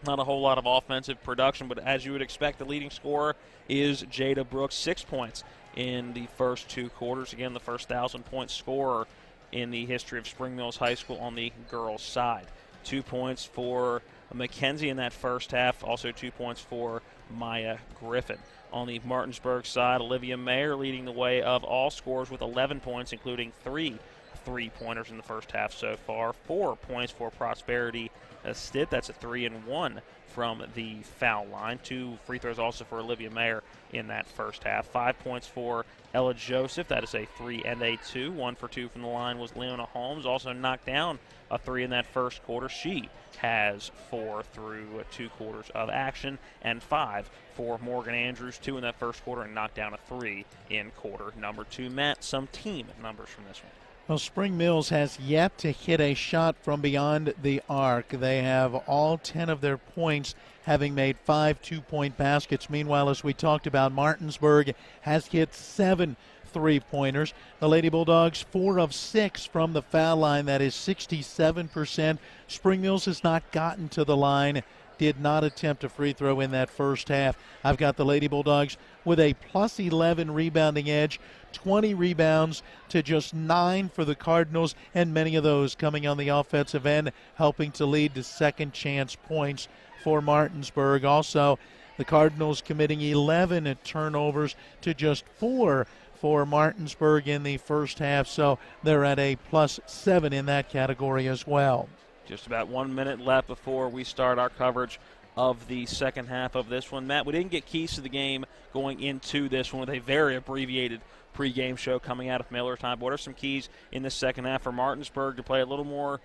Not a whole lot of offensive production, but as you would expect, the leading scorer is Jada Brooks, 6 points in the first 2 quarters. Again, the first 1,000-point scorer in the history of Spring Mills High School on the girls' side. 2 points for Mackenzie in that first half, also 2 points for Maya Griffin. On the Martinsburg side, Olivia Mayer leading the way of all scorers with 11 points, including 3 3-pointers in the first half so far. 4 points for Prosperity Stitt. That's a 3-and-1 from the foul line. 2 free throws also for Olivia Mayer in that first half. 5 points for Ella Joseph. That is a 3-and-a 2. 1 for 2 from the line was Leona Holmes. Also knocked down a 3 in that first quarter. She has 4 through 2 quarters of action, and 5 for Morgan Andrews. 2 in that first quarter, and knocked down a 3 in quarter number 2. Matt, some team numbers from this one. Well, Spring Mills has yet to hit a shot from beyond the arc. They have all 10 of their points having made 5 2-point baskets. Meanwhile, as we talked about, Martinsburg has hit 7 3-pointers. The Lady Bulldogs 4 of 6 from the foul line. That is 67%. Spring Mills has not gotten to the line, did not attempt a free throw in that first half. I've got the Lady Bulldogs with a plus 11 rebounding edge, 20 rebounds to just 9 for the Cardinals, and many of those coming on the offensive end, helping to lead to second chance points for Martinsburg. Also, the Cardinals committing 11 turnovers to just 4 for Martinsburg in the first half, so they're at a plus 7 in that category as well. Just about 1 minute left before we start our coverage of the second half of this one. Matt, we didn't get keys to the game going into this one with a very abbreviated pregame show coming out of Miller time. What are some keys in the second half for Martinsburg to play a little more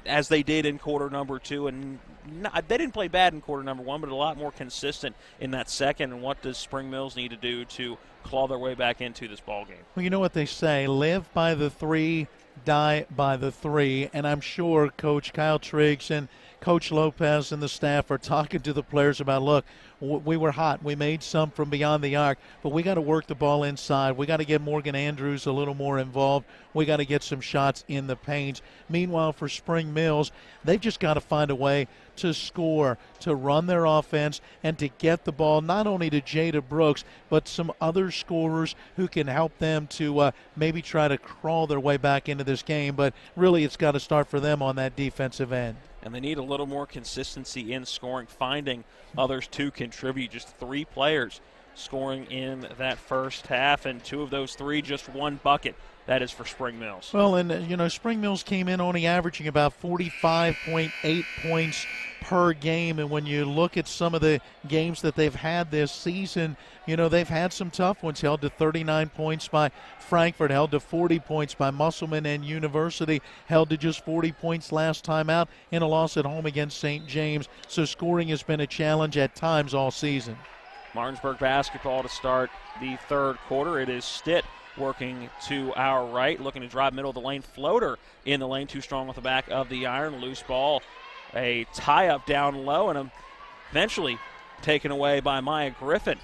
as they did in quarter number 2? And they didn't play bad in quarter number 1, but a lot more consistent in that second. And what does Spring Mills need to do to claw their way back into this ball game? Well, you know what they say, live by the 3, die by the 3, and I'm sure Coach Kyle Triggs and Coach Lopez and the staff are talking to the players about, look, we were hot. We made some from beyond the arc, but we got to work the ball inside. We got to get Morgan Andrews a little more involved. We got to get some shots in the paint. Meanwhile, for Spring Mills, they've just got to find a way to score, to run their offense, and to get the ball not only to Jada Brooks, but some other scorers who can help them to maybe try to crawl their way back into this game. But really, it's got to start for them on that defensive end. And they need a little more consistency in scoring, finding others to contribute. Just 3 players scoring in that first half, and 2 of those 3 just 1 bucket. That is for Spring Mills. Well, and, Spring Mills came in only averaging about 45.8 points per game. And when you look at some of the games that they've had this season, they've had some tough ones. Held to 39 points by Frankfort, held to 40 points by Musselman and University, held to just 40 points last time out in a loss at home against St. James. So scoring has been a challenge at times all season. Martinsburg basketball to start the third quarter. It is Stitt working to our right, looking to drive middle of the lane. Floater in the lane, too strong with the back of the iron. Loose ball, a tie-up down low, and eventually taken away by Maya Griffin.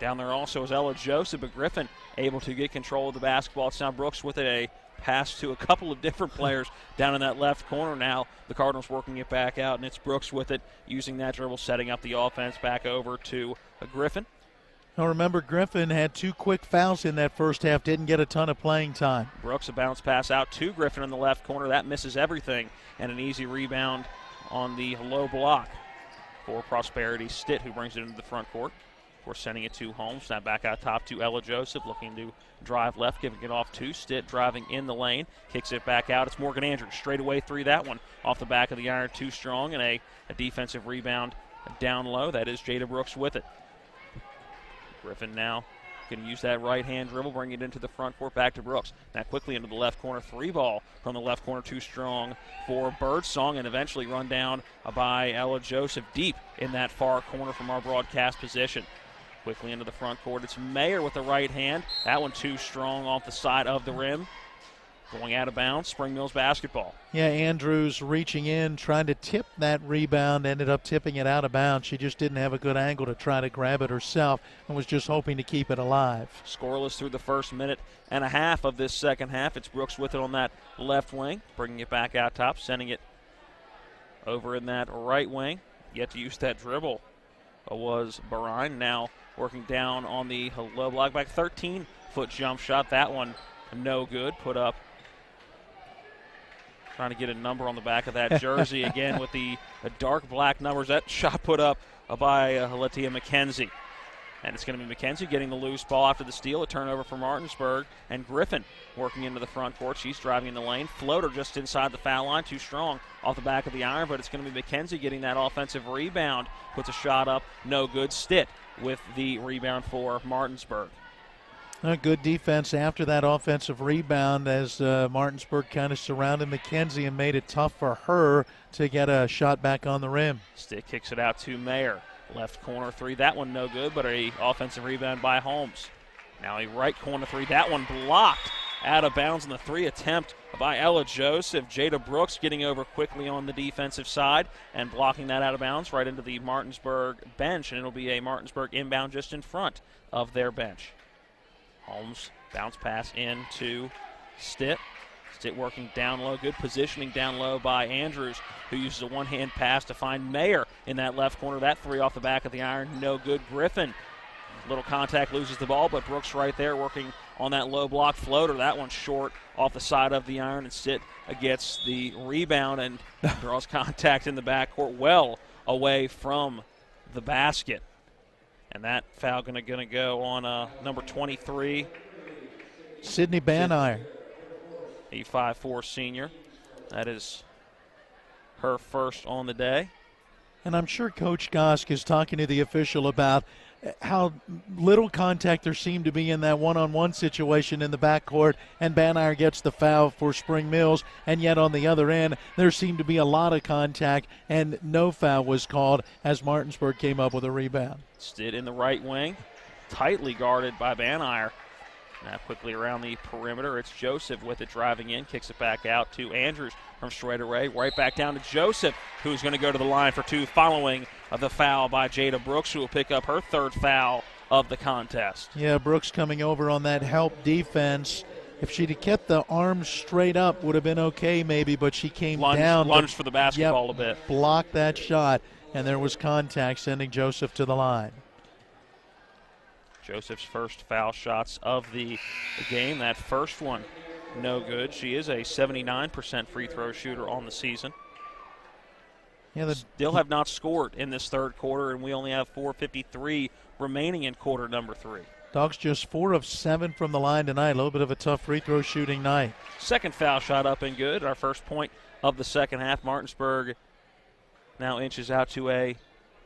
Down there also is Ella Joseph, but Griffin able to get control of the basketball. It's now Brooks with it, a pass to a couple of different players down in that left corner. Now the Cardinals working it back out, and it's Brooks with it, using that dribble, setting up the offense back over to Griffin. Now remember, Griffin had 2 quick fouls in that first half, didn't get a ton of playing time. Brooks, a bounce pass out to Griffin in the left corner. That misses everything, and an easy rebound on the low block for Prosperity Stitt, who brings it into the front court. We're sending it to Holmes. Now back out top to Ella Joseph, looking to drive left, giving it off to Stitt, driving in the lane. Kicks it back out. It's Morgan Andrews. Straight away 3, that one off the back of the iron, too strong, and a defensive rebound down low. That is Jada Brooks with it. Griffin now can use that right-hand dribble, bring it into the front court, back to Brooks. Now quickly into the left corner, 3 ball from the left corner, too strong for Birdsong, and eventually run down by Ella Joseph deep in that far corner from our broadcast position. Quickly into the front court, it's Mayer with the right hand. That one too strong off the side of the rim. Going out of bounds, Spring Mills basketball. Yeah, Andrews reaching in, trying to tip that rebound, ended up tipping it out of bounds. She just didn't have a good angle to try to grab it herself and was just hoping to keep it alive. Scoreless through the first minute and a half of this second half. It's Brooks with it on that left wing, bringing it back out top, sending it over in that right wing. Yet to use that dribble was Barine, now working down on the low block back, 13-foot jump shot. That one no good, put up. Trying to get a number on the back of that jersey again with the dark black numbers. That shot put up by Latia McKenzie. And it's going to be McKenzie getting the loose ball after the steal. A turnover for Martinsburg. And Griffin working into the front court. She's driving in the lane. Floater just inside the foul line. Too strong off the back of the iron. But it's going to be McKenzie getting that offensive rebound. Puts a shot up. No good. Stitt with the rebound for Martinsburg. A good defense after that offensive rebound as Martinsburg kind of surrounded McKenzie and made it tough for her to get a shot back on the rim. Stitt kicks it out to Mayer. Left corner 3. That one no good, but a offensive rebound by Holmes. Now a right corner 3. That one blocked out of bounds in the 3 attempt by Ella Joseph. Jada Brooks getting over quickly on the defensive side and blocking that out of bounds right into the Martinsburg bench, and it'll be a Martinsburg inbound just in front of their bench. Holmes bounce pass into Stitt. Stitt working down low. Good positioning down low by Andrews, who uses a one-hand pass to find Mayer in that left corner. That 3 off the back of the iron. No good. Griffin. Little contact, loses the ball, but Brooks right there working on that low block floater. That one short off the side of the iron, and Stitt gets the rebound and draws contact in the backcourt well away from the basket. And that foul going to go on number 23. Sydney Banire. A 5'4" senior. That is her first on the day. And I'm sure Coach Gosk is talking to the official about how little contact there seemed to be in that one-on-one situation in the backcourt, and Banire gets the foul for Spring Mills, and yet on the other end there seemed to be a lot of contact and no foul was called as Martinsburg came up with a rebound. Stitt in the right wing, tightly guarded by Banire. Now quickly around the perimeter, it's Joseph with it driving in, kicks it back out to Andrews from straight away, right back down to Joseph, who's going to go to the line for 2 following the foul by Jada Brooks, who will pick up her 3rd foul of the contest. Yeah, Brooks coming over on that help defense. If she'd have kept the arms straight up, would have been okay maybe, but she came down. Lunged for the basketball a bit. Blocked that shot, and there was contact sending Joseph to the line. Joseph's first foul shots of the game. That first one, no good. She is a 79% free throw shooter on the season. Yeah, Still have not scored in this third quarter, and we only have 4:53 remaining in quarter number 3. Dogs just 4 of 7 from the line tonight. A little bit of a tough free throw shooting night. Second foul shot up and good. Our first point of the second half. Martinsburg now inches out to a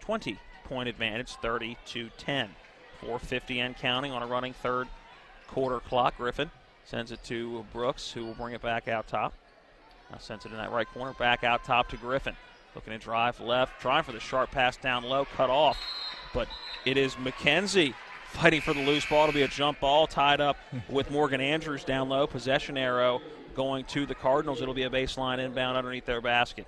20-point advantage, 30-10. 4:50 and counting on a running third quarter clock. Griffin sends it to Brooks, who will bring it back out top. Now sends it in that right corner, back out top to Griffin. Looking to drive left, trying for the sharp pass down low, cut off. But it is McKenzie fighting for the loose ball. It'll be a jump ball tied up with Morgan Andrews down low. Possession arrow going to the Cardinals. It'll be a baseline inbound underneath their basket.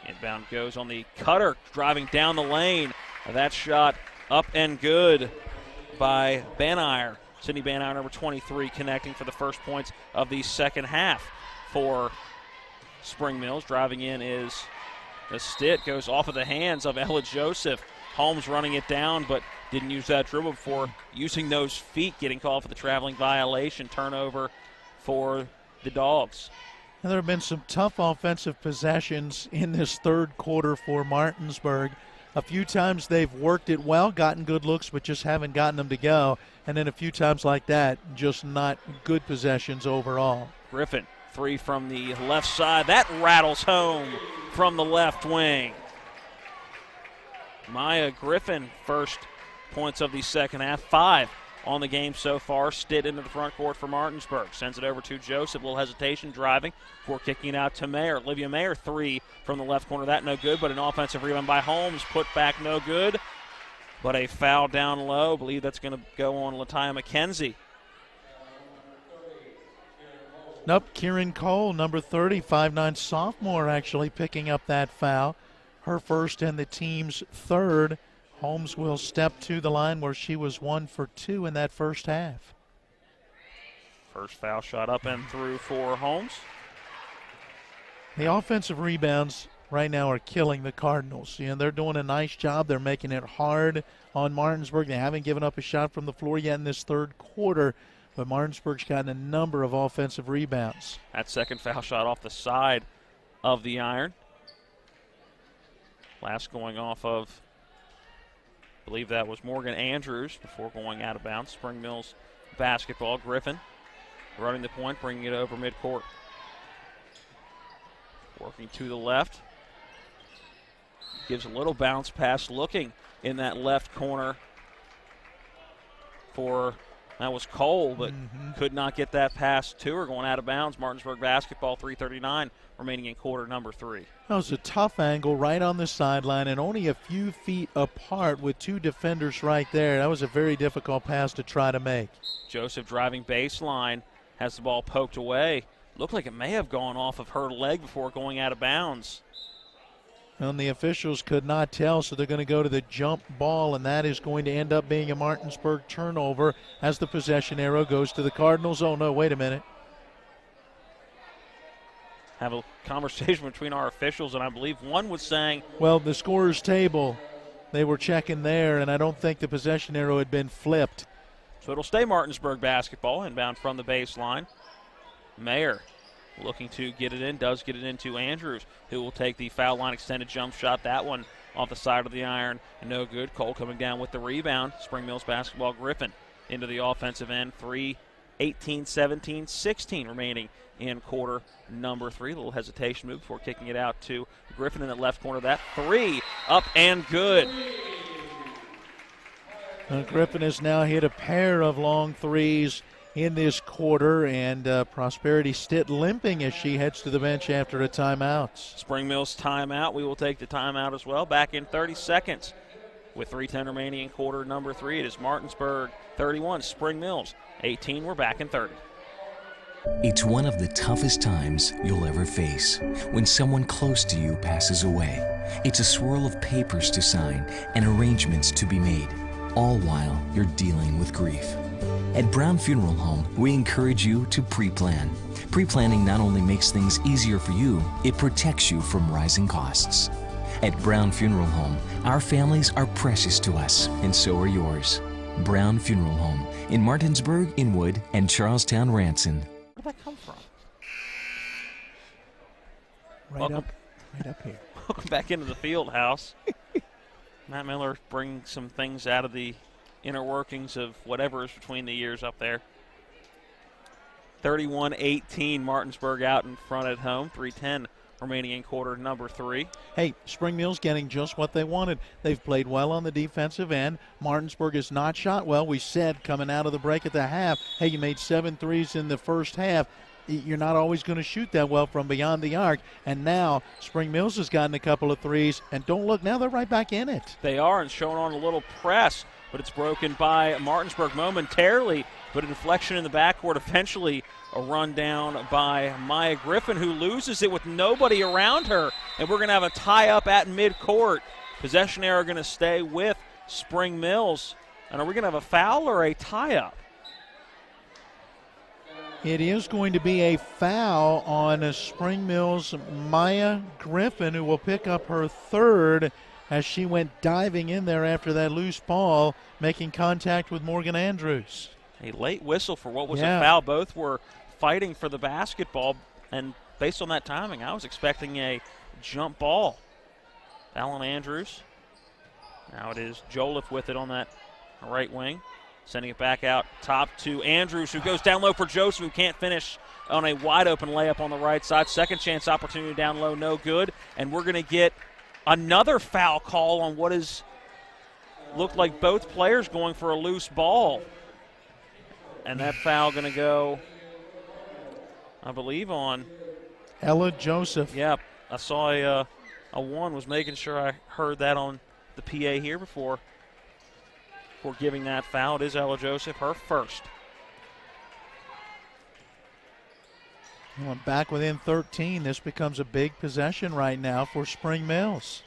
Inbound goes on the cutter, driving down the lane. That shot up and good by Banire. Sydney Banire, number 23, connecting for the first points of the second half for Spring Mills. Driving in is The stick goes off of the hands of Ella Joseph. Holmes running it down, but didn't use that dribble before using those feet, getting called for the traveling violation. Turnover for the Dogs. And there have been some tough offensive possessions in this third quarter for Martinsburg. A few times they've worked it well, gotten good looks, but just haven't gotten them to go. And then a few times like that, just not good possessions overall. Griffin, three from the left side. That rattles home from the left wing. Maya Griffin, first points of the second half, 5 on the game so far. Stitt into the front court for Martinsburg. Sends it over to Joseph. A little hesitation driving before kicking it out to Mayer. Olivia Mayer, 3 from the left corner. That no good, but an offensive rebound by Holmes. Put back no good, but a foul down low. I believe that's going to go on Lataya McKenzie. Nope, Kieran Cole, number 30, 5'9" sophomore, actually picking up that foul. Her first and the team's third. Holmes will step to the line where she was 1 for 2 in that first half. First foul shot up and through for Holmes. The offensive rebounds right now are killing the Cardinals. You know, they're doing a nice job. They're making it hard on Martinsburg. They haven't given up a shot from the floor yet in this third quarter, but Martinsburg's gotten a number of offensive rebounds. That second foul shot off the side of the iron. Last going off of, I believe that was Morgan Andrews before going out of bounds. Spring Mills basketball. Griffin running the point, bringing it over midcourt. Working to the left. Gives a little bounce pass, looking in that left corner for, that was Cole, but could not get that pass to her. Going out of bounds. Martinsburg basketball, 3:39 remaining in quarter number 3. That was a tough angle right on the sideline and only a few feet apart with 2 defenders right there. That was a very difficult pass to try to make. Joseph driving baseline, has the ball poked away. Looked like it may have gone off of her leg before going out of bounds. And the officials could not tell, so they're going to go to the jump ball, and that is going to end up being a Martinsburg turnover as the possession arrow goes to the Cardinals. Oh, no, wait a minute. Have a conversation between our officials, and I believe one was saying, well, the scorer's table, they were checking there, and I don't think the possession arrow had been flipped. So it'll stay Martinsburg basketball, inbound from the baseline. Mayer looking to get it in, does get it into Andrews, who will take the foul line extended jump shot. That one off the side of the iron, no good. Cole coming down with the rebound. Spring Mills basketball. Griffin into the offensive end. 3:18, 17, 16 remaining in quarter number 3. A little hesitation move before kicking it out to Griffin in the left corner. That 3 up and good. Griffin has now hit a pair of long threes in this quarter, and Prosperity Stitt limping as she heads to the bench after a timeout. Spring Mills timeout. We will take the timeout as well. Back in 30 seconds with 3:10 remaining in quarter number 3. It is Martinsburg 31, Spring Mills 18. We're back in 30. It's one of the toughest times you'll ever face when someone close to you passes away. It's a swirl of papers to sign and arrangements to be made, all while you're dealing with grief. At Brown Funeral Home, we encourage you to pre-plan. Pre-planning not only makes things easier for you, it protects you from rising costs. At Brown Funeral Home, our families are precious to us, and so are yours. Brown Funeral Home in Martinsburg, Inwood, and Charlestown, Ranson. Where did that come from? Right up here. Welcome back into the field house. Matt Miller brings some things out of the inner workings of whatever is between the years up there. 31-18, Martinsburg out in front at home. 3:10 remaining in quarter number 3. Hey, Spring Mills getting just what they wanted. They've played well on the defensive end. Martinsburg has not shot well. We said coming out of the break at the half, hey, you made 7 threes in the first half. You're not always going to shoot that well from beyond the arc. And now Spring Mills has gotten a couple of threes. And don't look, now they're right back in it. They are, and showing on a little press, but it's broken by Martinsburg momentarily. But a deflection in the backcourt, eventually a run down by Maya Griffin, who loses it with nobody around her. And we're going to have a tie-up at midcourt. Possession error going to stay with Spring Mills. And are we going to have a foul or a tie-up? It is going to be a foul on Spring Mills' Maya Griffin, who will pick up her third as she went diving in there after that loose ball, making contact with Morgan Andrews. A late whistle for what was a foul. Both were fighting for the basketball, and based on that timing, I was expecting a jump ball. Foul on Andrews. Now it is Joliffe with it on that right wing. Sending it back out top to Andrews, who goes down low for Joseph, who can't finish on a wide-open layup on the right side. Second chance opportunity down low, no good. And we're going to get another foul call on what is looked like both players going for a loose ball. And that foul going to go, I believe, on Ella Joseph. Yep. I saw a one, was making sure I heard that on the PA here before giving that foul. It is Ella Joseph, her first. Well, back within 13. This becomes a big possession right now for Spring Mills.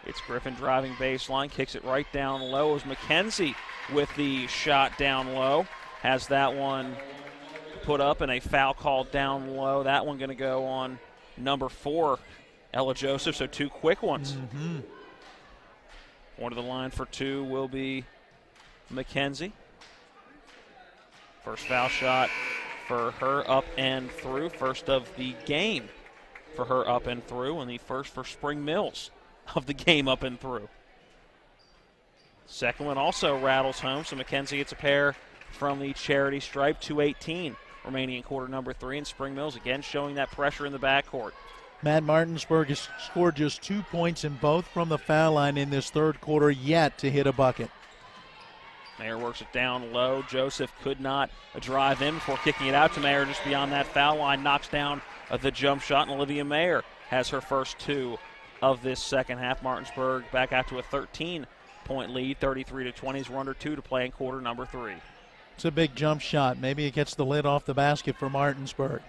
It's Griffin driving baseline, kicks it right down low. As McKenzie with the shot down low. Has that one put up and a foul called down low. That one going to go on number 4, Ella Joseph, so 2 quick ones. Mm-hmm. One to the line for 2 will be McKenzie. First foul shot for her up and through. First of the game for her up and through, and the first for Spring Mills of the game up and through. Second one also rattles home, so McKenzie gets a pair from the charity stripe. 2:18 remaining in quarter number 3, and Spring Mills again showing that pressure in the backcourt. Matt Martinsburg has scored just 2 points in both from the foul line in this third quarter, yet to hit a bucket. Mayer works it down low. Joseph could not drive in before kicking it out to Mayer just beyond that foul line. Knocks down the jump shot, and Olivia Mayer has her first 2 of this second half. Martinsburg back out to a 13-point lead, 33-20. We're under 2 to play in quarter number 3. It's a big jump shot. Maybe it gets the lid off the basket for Martinsburg.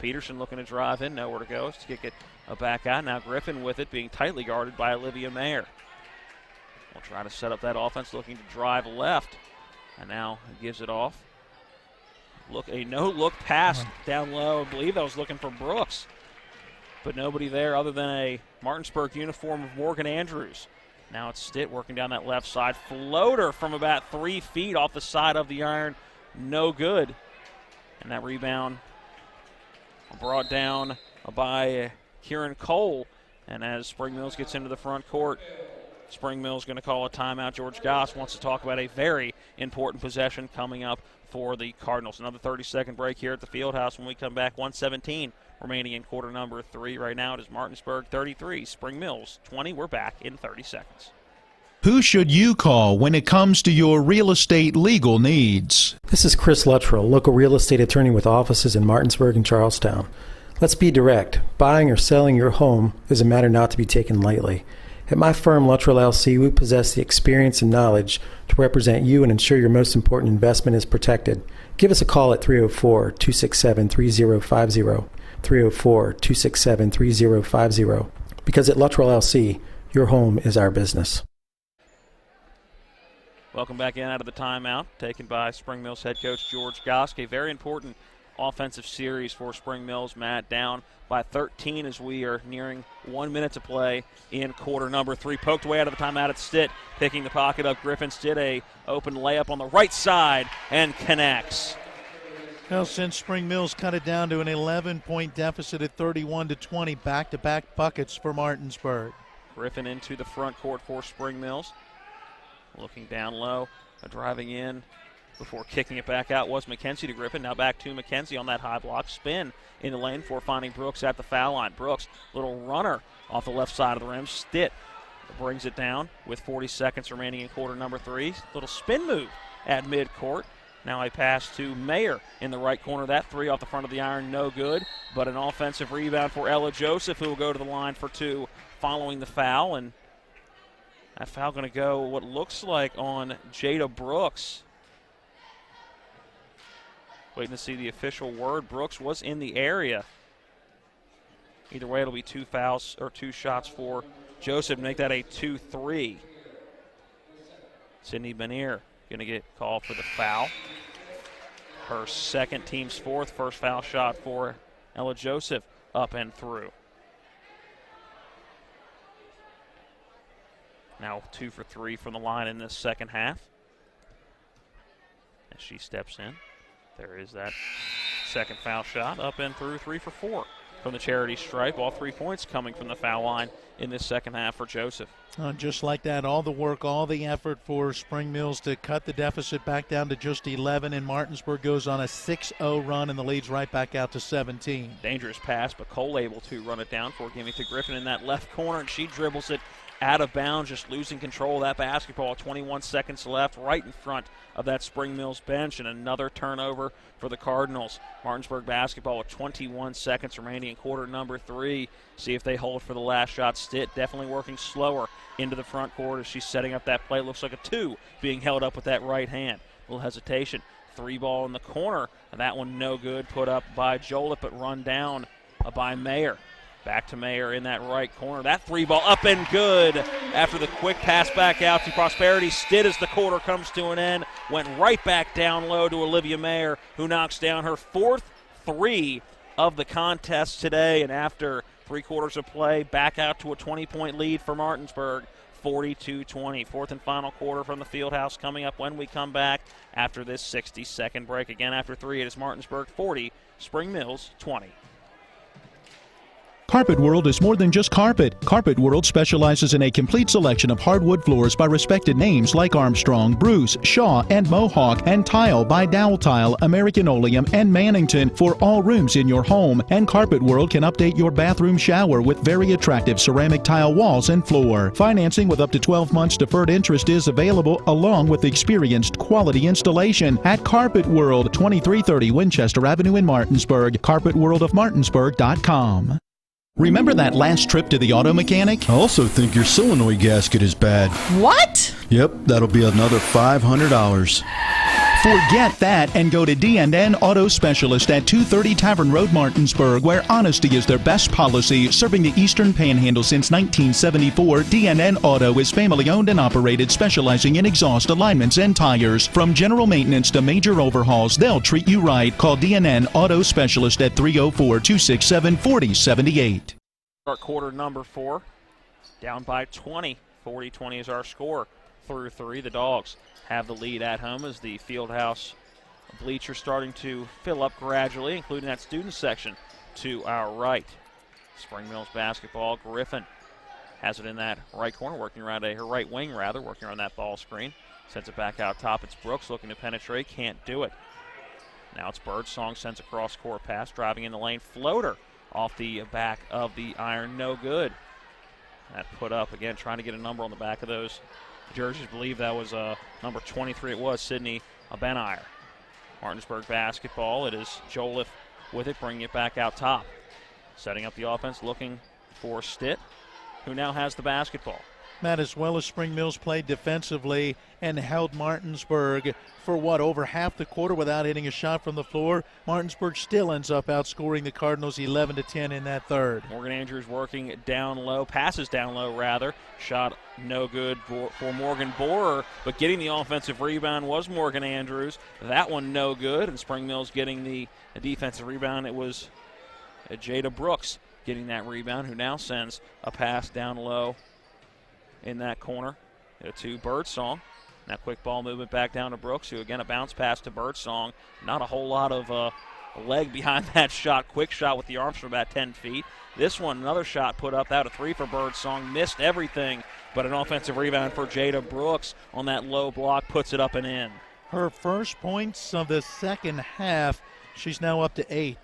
Peterson looking to drive in, nowhere to go. To kick it back out. Now Griffin with it, being tightly guarded by Olivia Mayer. We'll try to set up that offense, looking to drive left. And now gives it off. A no-look pass down low. I believe that was looking for Brooks. But nobody there other than a Martinsburg uniform of Morgan Andrews. Now it's Stitt working down that left side. Floater from about 3 feet off the side of the iron. No good. And that rebound brought down by Kieran Cole. And as Spring Mills gets into the front court, Spring Mills going to call a timeout. George Goss wants to talk about a very important possession coming up for the Cardinals. Another 30-second break here at the Fieldhouse. When we come back, 1:17 remaining in quarter number 3. Right now it is Martinsburg 33, Spring Mills 20. We're back in 30 seconds. Who should you call when it comes to your real estate legal needs? This is Chris Luttrell, local real estate attorney with offices in Martinsburg and Charlestown. Let's be direct. Buying or selling your home is a matter not to be taken lightly. At my firm, Luttrell LC, we possess the experience and knowledge to represent you and ensure your most important investment is protected. Give us a call at 304-267-3050, 304-267-3050, because at Luttrell LC, your home is our business. Welcome back in out of the timeout, taken by Spring Mills head coach George Gosk. A very important offensive series for Spring Mills. Matt, down by 13 as we are nearing 1 minute to play in quarter number 3. Poked away out of the timeout at Stitt, picking the pocket up. Griffin Stitt, a open layup on the right side, and connects. Well, since Spring Mills cut it down to an 11-point deficit at 31-20, back-to-back buckets for Martinsburg. Griffin into the front court for Spring Mills. Looking down low, driving in before kicking it back out was McKenzie to Griffin. Now back to McKenzie on that high block. Spin in the lane before finding Brooks at the foul line. Brooks, little runner off the left side of the rim. Stitt brings it down with 40 seconds remaining in quarter number 3. Little spin move at midcourt. Now a pass to Mayer in the right corner. That 3 off the front of the iron, no good. But an offensive rebound for Ella Joseph, who will go to the line for 2 following the foul. And that foul going to go what looks like on Jada Brooks. Waiting to see the official word. Brooks was in the area. Either way, it'll be 2 fouls or 2 shots for Joseph. Make that a 2-3. Sydney Benier going to get called for the foul. her second, team's fourth. First foul shot for Ella Joseph, up and through. Now 2 for 3 from the line in this second half. As she steps in, there is that second foul shot, up and through, 3 for 4 from the charity stripe. All 3 points coming from the foul line in this second half for Joseph. Just like that, all the work, all the effort for Spring Mills to cut the deficit back down to just 11, and Martinsburg goes on a 6-0 run, and the lead's right back out to 17. Dangerous pass, but Cole able to run it down for giving to Griffin in that left corner, and she dribbles it out of bounds, just losing control of that basketball. 21 seconds left, right in front of that Spring Mills bench, and another turnover for the Cardinals. Martinsburg basketball with 21 seconds remaining in quarter number 3. See if they hold for the last shot. Stitt definitely working slower into the front court as she's setting up that play. Looks like a 2 being held up with that right hand. A little hesitation. 3 ball in the corner, and that one no good. Put up by Joliet, but run down by Mayer. Back to Mayer in that right corner. That 3 ball up and good after the quick pass back out to Prosperity. Stitt as the quarter comes to an end. Went right back down low to Olivia Mayer, who knocks down her 4th 3 of the contest today. And after 3 quarters of play, back out to a 20-point lead for Martinsburg, 42-20. 4th and final quarter from the Fieldhouse coming up when we come back after this 60-second break. Again, after 3, it is Martinsburg 40, Spring Mills 20. Carpet World is more than just carpet. Carpet World specializes in a complete selection of hardwood floors by respected names like Armstrong, Bruce, Shaw, and Mohawk, and tile by Dowell Tile, American Oleum, and Mannington for all rooms in your home. And Carpet World can update your bathroom shower with very attractive ceramic tile walls and floor. Financing with up to 12 months deferred interest is available, along with experienced quality installation at Carpet World, 2330 Winchester Avenue in Martinsburg. CarpetWorldofMartinsburg.com. Remember that last trip to the auto mechanic? I also think your solenoid gasket is bad. What? Yep, that'll be another $500. Forget that and go to D&N Auto Specialist at 230 Tavern Road, Martinsburg, where honesty is their best policy. Serving the Eastern Panhandle since 1974, D&N Auto is family-owned and operated, specializing in exhaust alignments and tires. From general maintenance to major overhauls, they'll treat you right. Call D&N Auto Specialist at 304-267-4078. Our quarter number 4, down by 20. 40-20 is our score through 3. The Dogs have the lead at home as the Fieldhouse bleachers starting to fill up gradually, including that student section to our right. Spring Mills basketball. Griffin has it in that right corner, working around her right wing, working around that ball screen. Sends it back out top. It's Brooks looking to penetrate, can't do it. Now it's Birdsong, sends a cross-court pass, driving in the lane. Floater off the back of the iron, no good. That put up, again, trying to get a number on the back of those jerseys. Believe that was number 23. It was Sydney Benaire. Martinsburg basketball. It is Joliet with it, bringing it back out top. Setting up the offense, looking for Stitt, who now has the basketball. Matt, as well as Spring Mills played defensively and held Martinsburg for over half the quarter without hitting a shot from the floor, Martinsburg still ends up outscoring the Cardinals 11-10 in that third. Morgan Andrews working down low, passes down low rather. Shot no good for Morgan Borer, but getting the offensive rebound was Morgan Andrews. That one no good, and Spring Mills getting the defensive rebound. It was Jada Brooks getting that rebound, who now sends a pass down low in that corner to Birdsong. That quick ball movement back down to Brooks, who again a bounce pass to Birdsong. Not a whole lot of leg behind that shot. Quick shot with the arms from about 10 feet. This one, another shot put up, out of 3 for Birdsong. Missed everything, but an offensive rebound for Jada Brooks on that low block, puts it up and in. Her first points of the second half. She's now up to 8.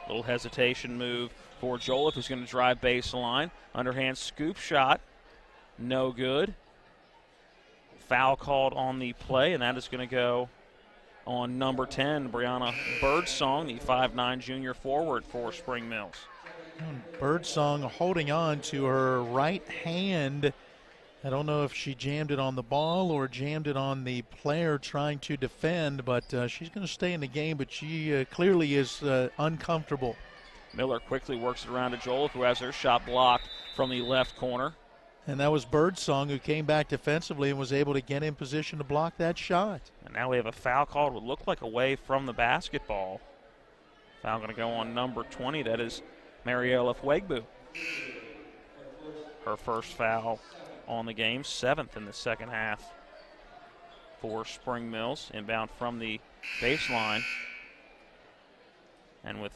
Little hesitation move for Joliet, who's going to drive baseline. Underhand scoop shot, no good. Foul called on the play, and that is going to go on number 10, Brianna Birdsong, the 5'9" junior forward for Spring Mills. Birdsong holding on to her right hand. I don't know if she jammed it on the ball or jammed it on the player trying to defend, but she's going to stay in the game, but she clearly is uncomfortable. Miller quickly works it around to Joliet, who has her shot blocked from the left corner. And that was Birdsong, who came back defensively and was able to get in position to block that shot. And now we have a foul called, what looked like away from the basketball. Foul going to go on number 20. That is Mariela Fuegbu. Her first foul on the game, 7th in the second half for Spring Mills. Inbound from the baseline. And with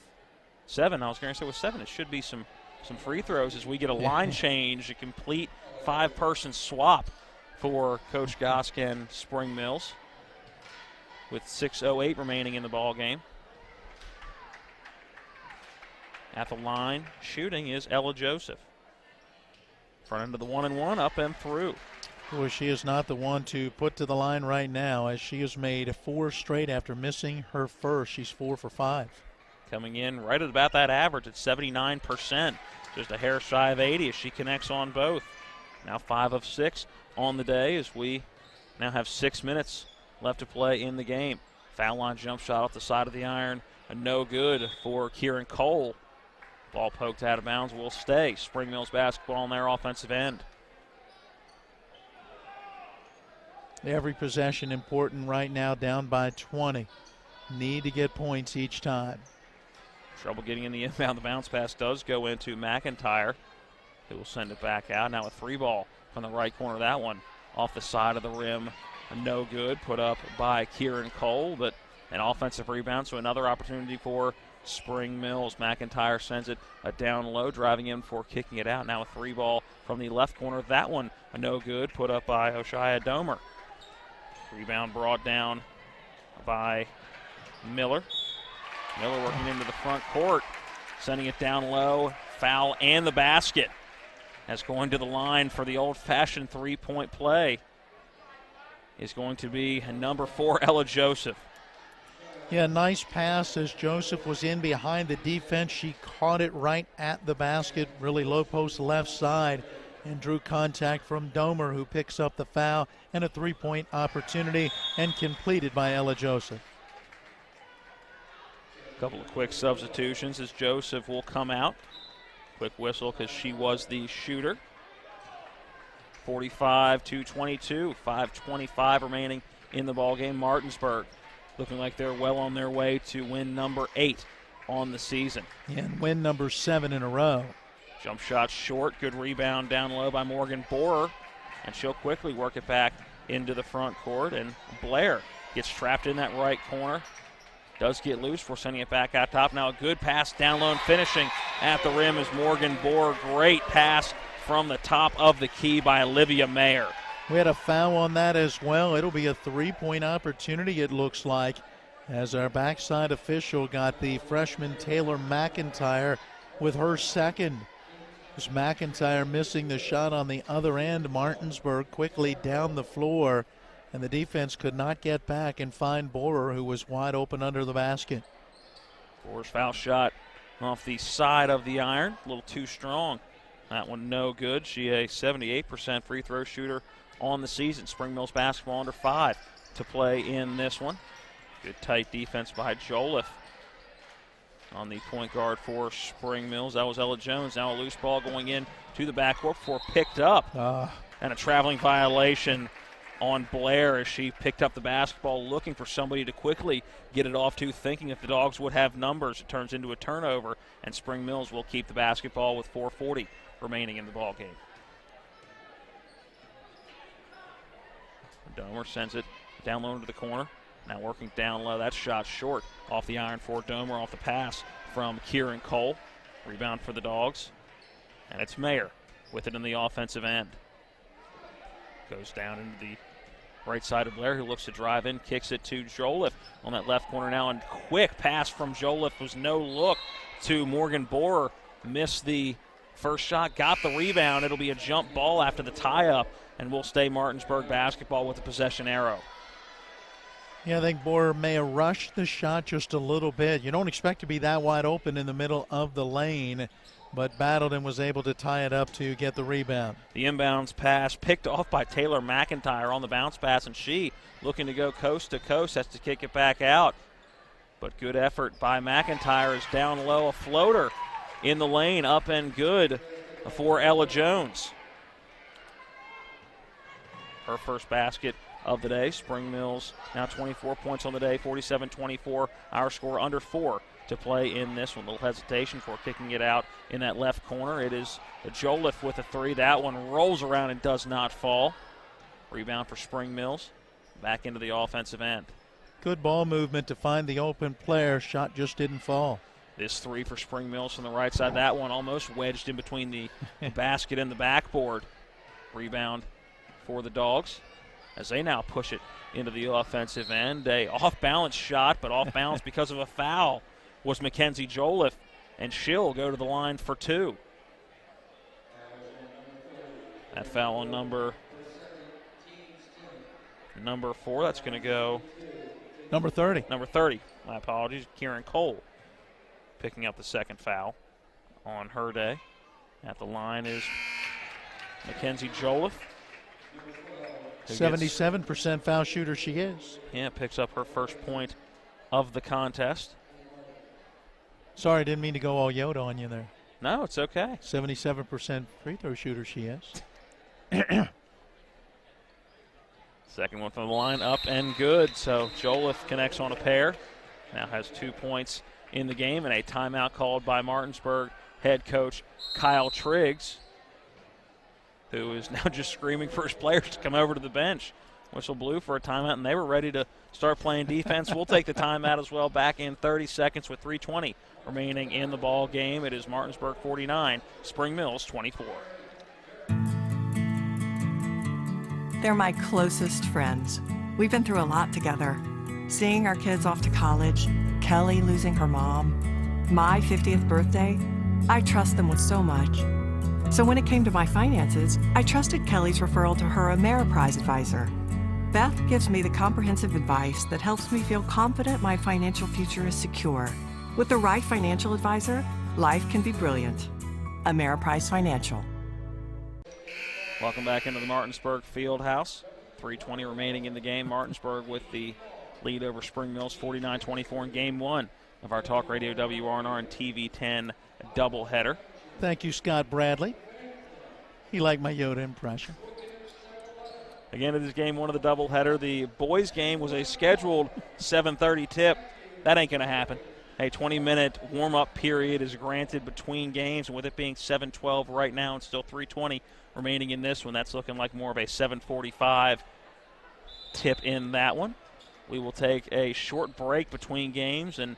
7, I was going to say with 7, it should be some free throws as we get a line change, a complete 5-person swap for Coach Gosk and Spring Mills with 6:08 remaining in the ball game. At the line, shooting is Ella Joseph. Front end of the 1-and-1, up and through. Boy, she is not the one to put to the line right now, as she has made 4 straight after missing her first. She's 4 for 5. Coming in right at about that average at 79%. Just a hair shy of 80 as she connects on both. Now 5 of 6 on the day as we now have 6 minutes left to play in the game. Foul line jump shot off the side of the iron. A no good for Kieran Cole. Ball poked out of bounds, will stay. Spring Mills basketball on their offensive end. Every possession important right now, down by 20. Need to get points each time. Trouble getting in the inbound. The bounce pass does go into McIntyre, who will send it back out. Now a 3-ball from the right corner. That one off the side of the rim. No good. Put up by Kieran Cole, but an offensive rebound, so another opportunity for Spring Mills. McIntyre sends it down low, driving in for kicking it out. Now a 3-ball from the left corner. That one a no good. Put up by Oshia Domer. Rebound brought down by Miller. Miller working into the front court, sending it down low. Foul and the basket. As going to the line for the old-fashioned 3-point play is going to be number 4, Ella Joseph. Yeah, nice pass as Joseph was in behind the defense. She caught it right at the basket, really low post left side, and drew contact from Domer, who picks up the foul, and a 3-point opportunity, and completed by Ella Joseph. Couple of quick substitutions as Joseph will come out. Quick whistle because she was the shooter. 45-22, 5:25 remaining in the ballgame. Martinsburg looking like they're well on their way to win number 8 on the season. And win number 7 in a row. Jump shot short, good rebound down low by Morgan Borer, and she'll quickly work it back into the front court, and Blair gets trapped in that right corner. Does get loose for sending it back out top. Now a good pass down low and finishing at the rim is Morgan Borer. Great pass from the top of the key by Olivia Mayer. We had a foul on that as well. It'll be a 3-point opportunity, it looks like, as our backside official got the freshman Taylor McIntyre with her second. As McIntyre missing the shot on the other end, Martinsburg quickly down the floor, and the defense could not get back and find Borer, who was wide open under the basket. Borer's foul shot off the side of the iron, a little too strong. That one no good. She a 78% free throw shooter on the season. Spring Mills basketball under 5 to play in this one. Good tight defense by Joliffe on the point guard for Spring Mills. That was Ella Jones. Now a loose ball going in to the backcourt before picked up. And a traveling violation on Blair as she picked up the basketball, looking for somebody to quickly get it off to, thinking if the Dogs would have numbers. It turns into a turnover, and Spring Mills will keep the basketball with 4:40 remaining in the ball game. Domer sends it down low into the corner. Now working down low. That shot short off the iron for Domer off the pass from Kieran Cole. Rebound for the Dogs. And it's Mayer with it in the offensive end. Goes down into the right side of Blair, who looks to drive in, kicks it to Joliffe on that left corner now. And quick pass from Joliffe was no look to Morgan Borer. Missed the first shot, got the rebound. It'll be a jump ball after the tie-up, and we'll stay Martinsburg basketball with the possession arrow. Yeah, I think Borer may have rushed the shot just a little bit. You don't expect to be that wide open in the middle of the lane, but battled and was able to tie it up to get the rebound. The inbounds pass picked off by Taylor McIntyre on the bounce pass, and she looking to go coast to coast, has to kick it back out. But good effort by McIntyre is down low, a floater in the lane, up and good for Ella Jones. her first basket of the day. Spring Mills now 24 points on the day, 47-24. Our score under 4 to play in this one. A little hesitation for kicking it out in that left corner. It is Joliffe with a three. That one rolls around and does not fall. Rebound for Spring Mills. Back into the offensive end. Good ball movement to find the open player. Shot just didn't fall. This three for Spring Mills from the right side. That one almost wedged in between the basket and the backboard. Rebound for the Dogs as they now push it into the offensive end. A off-balance shot, but off-balance because of a foul was Mackenzie Joliffe, and she'll go to the line for 2. That foul on number 4. That's going to go number 30. Number 30. My apologies. Kieran Cole picking up the second foul on her day. At the line is Mackenzie Joliffe. 77% foul shooter she is. Yeah, picks up her first point of the contest. Sorry, I didn't mean to go all Yoda on you there. No, it's okay. 77% free throw shooter she is. Second one from the line, up and good. So Joliffe connects on a pair. Now has 2 points in the game, and a timeout called by Martinsburg head coach Kyle Triggs, who is now just screaming for his players to come over to the bench. Whistle blew for a timeout, and they were ready to start playing defense. We'll take the timeout as well. Back in 30 seconds with 3:20 remaining in the ball game. It is Martinsburg 49, Spring Mills 24. They're my closest friends. We've been through a lot together. Seeing our kids off to college, Kelly losing her mom, my 50th birthday. I trust them with so much. So when it came to my finances, I trusted Kelly's referral to her Ameriprise advisor. Beth gives me the comprehensive advice that helps me feel confident my financial future is secure. With the right financial advisor, life can be brilliant. Ameriprise Financial. Welcome back into the Martinsburg Fieldhouse. 3:20 remaining in the game. Martinsburg with the lead over Spring Mills, 49-24 in Game 1 of our Talk Radio WRNR and TV 10 doubleheader. Thank you, Scott Bradley. He liked my Yoda impression. Again, it is Game 1 of the doubleheader. The boys' game was a scheduled 7:30 tip. That ain't going to happen. A 20-minute warm-up period is granted between games, and with it being 7:12 right now and still 3:20 remaining in this one, that's looking like more of a 7:45 tip in that one. We will take a short break between games and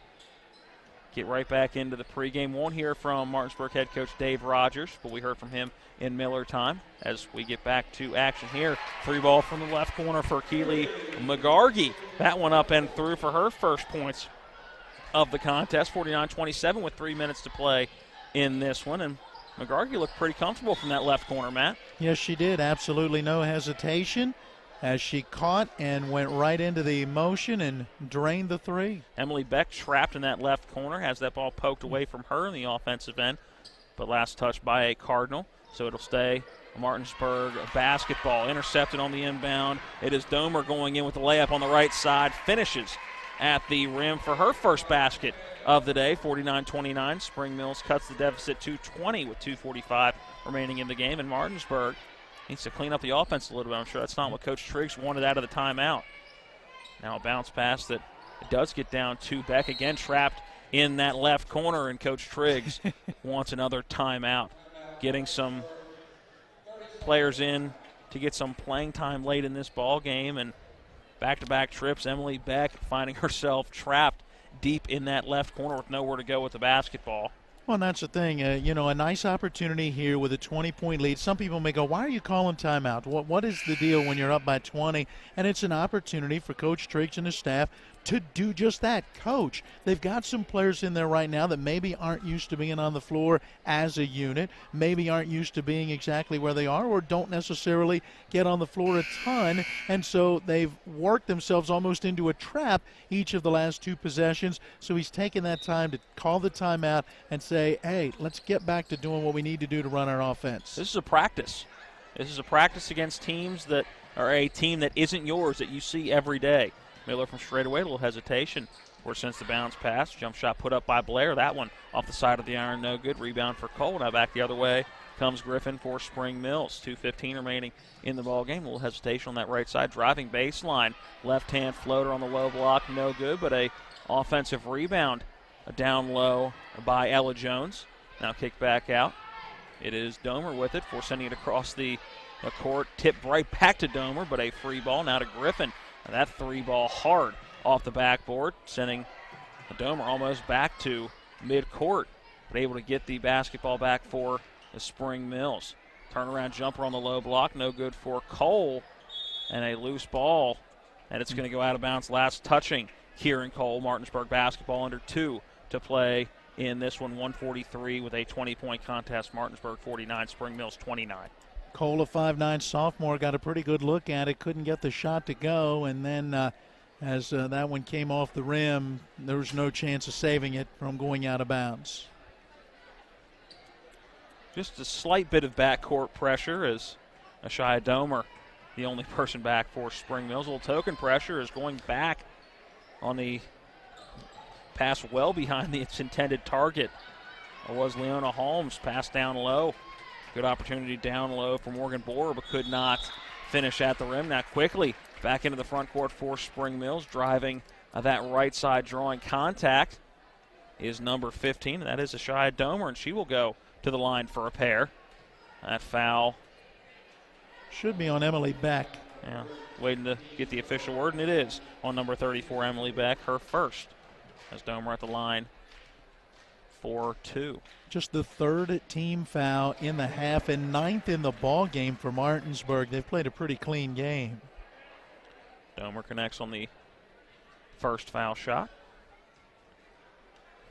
get right back into the pregame. Won't hear from Martinsburg head coach Dave Rogers, but we heard from him in Miller time as we get back to action here. 3-ball from the left corner for Keely McGargy. That one up and through for her first points of the contest, 49-27 with 3 minutes to play in this one. And McGargy looked pretty comfortable from that left corner, Matt. Yes, she did. Absolutely no hesitation as she caught and went right into the motion and drained the three. Emily Beck trapped in that left corner, has that ball poked away from her in the offensive end, but last touch by a Cardinal, so it'll stay a Martinsburg basketball. Intercepted on the inbound. It is Domer going in with the layup on the right side, finishes at the rim for her first basket of the day, 49-29. Spring Mills cuts the deficit to 20 with 2:45 remaining in the game, and Martinsburg needs to clean up the offense a little bit. I'm sure that's not what Coach Triggs wanted out of the timeout. Now a bounce pass that does get down to Beck, again trapped in that left corner, and Coach Triggs wants another timeout. Getting some players in to get some playing time late in this ball game, and back-to-back trips. Emily Beck finding herself trapped deep in that left corner with nowhere to go with the basketball. Well, and that's the thing. A nice opportunity here with a 20-point lead. Some people may go, why are you calling timeout? What is the deal when you're up by 20? And it's an opportunity for Coach Triggs and his staff to do just that, coach. They've got some players in there right now that maybe aren't used to being on the floor as a unit, maybe aren't used to being exactly where they are, or don't necessarily get on the floor a ton, and so they've worked themselves almost into a trap each of the last 2 possessions. So he's taken that time to call the timeout and say, hey, let's get back to doing what we need to do to run our offense. This is a practice. This is a practice against teams that are a team that isn't yours, that you see every day. Miller from straightaway, a little hesitation. Or since the bounce pass, jump shot put up by Blair. That one off the side of the iron, no good. Rebound for Cole. Now back the other way comes Griffin for Spring Mills. 2:15 remaining in the ball game. A little hesitation on that right side. Driving baseline. Left-hand floater on the low block. No good, but a offensive rebound down low by Ella Jones. Now kick back out. It is Domer with it for sending it across the court. Tipped right back to Domer, but a free ball now to Griffin. And that three ball hard off the backboard, sending Domer almost back to mid-court, but able to get the basketball back for the Spring Mills. Turnaround jumper on the low block, no good for Cole, and a loose ball, and it's going to go out of bounds. Last touching Kieran Cole. Martinsburg basketball under 2 to play in this one. 143 with a 20-point contest. Martinsburg 49, Spring Mills 29. Cole, a 5'9" sophomore, got a pretty good look at it, couldn't get the shot to go, and then as that one came off the rim, there was no chance of saving it from going out of bounds. Just a slight bit of backcourt pressure as Ashaya Domer, the only person back for Spring Mills. A little token pressure is going back on the pass well behind its intended target. It was Leona Holmes, pass down low. Good opportunity down low for Morgan Borer, but could not finish at the rim. Now quickly back into the front court for Spring Mills, driving that right side, drawing contact is number 15. That is Ashaya Domer, and she will go to the line for a pair. That foul should be on Emily Beck. Yeah, waiting to get the official word, and it is on number 34, Emily Beck, her first, as Domer at the line for 2. Just the third team foul in the half and 9th in the ball game for Martinsburg. They've played a pretty clean game. Domer connects on the first foul shot.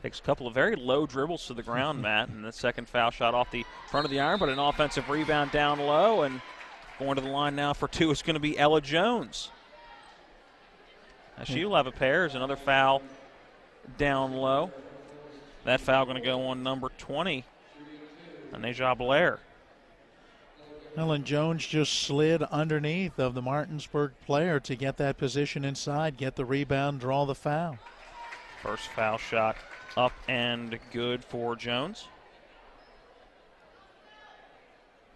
Takes a couple of very low dribbles to the ground, Matt, and the second foul shot off the front of the iron, but an offensive rebound down low, and going to the line now for 2 is going to be Ella Jones. Now she will have a pair. There's another foul down low. That foul going to go on number 20, Aneja Blair. Ellen Jones just slid underneath of the Martinsburg player to get that position inside, get the rebound, draw the foul. First foul shot up and good for Jones.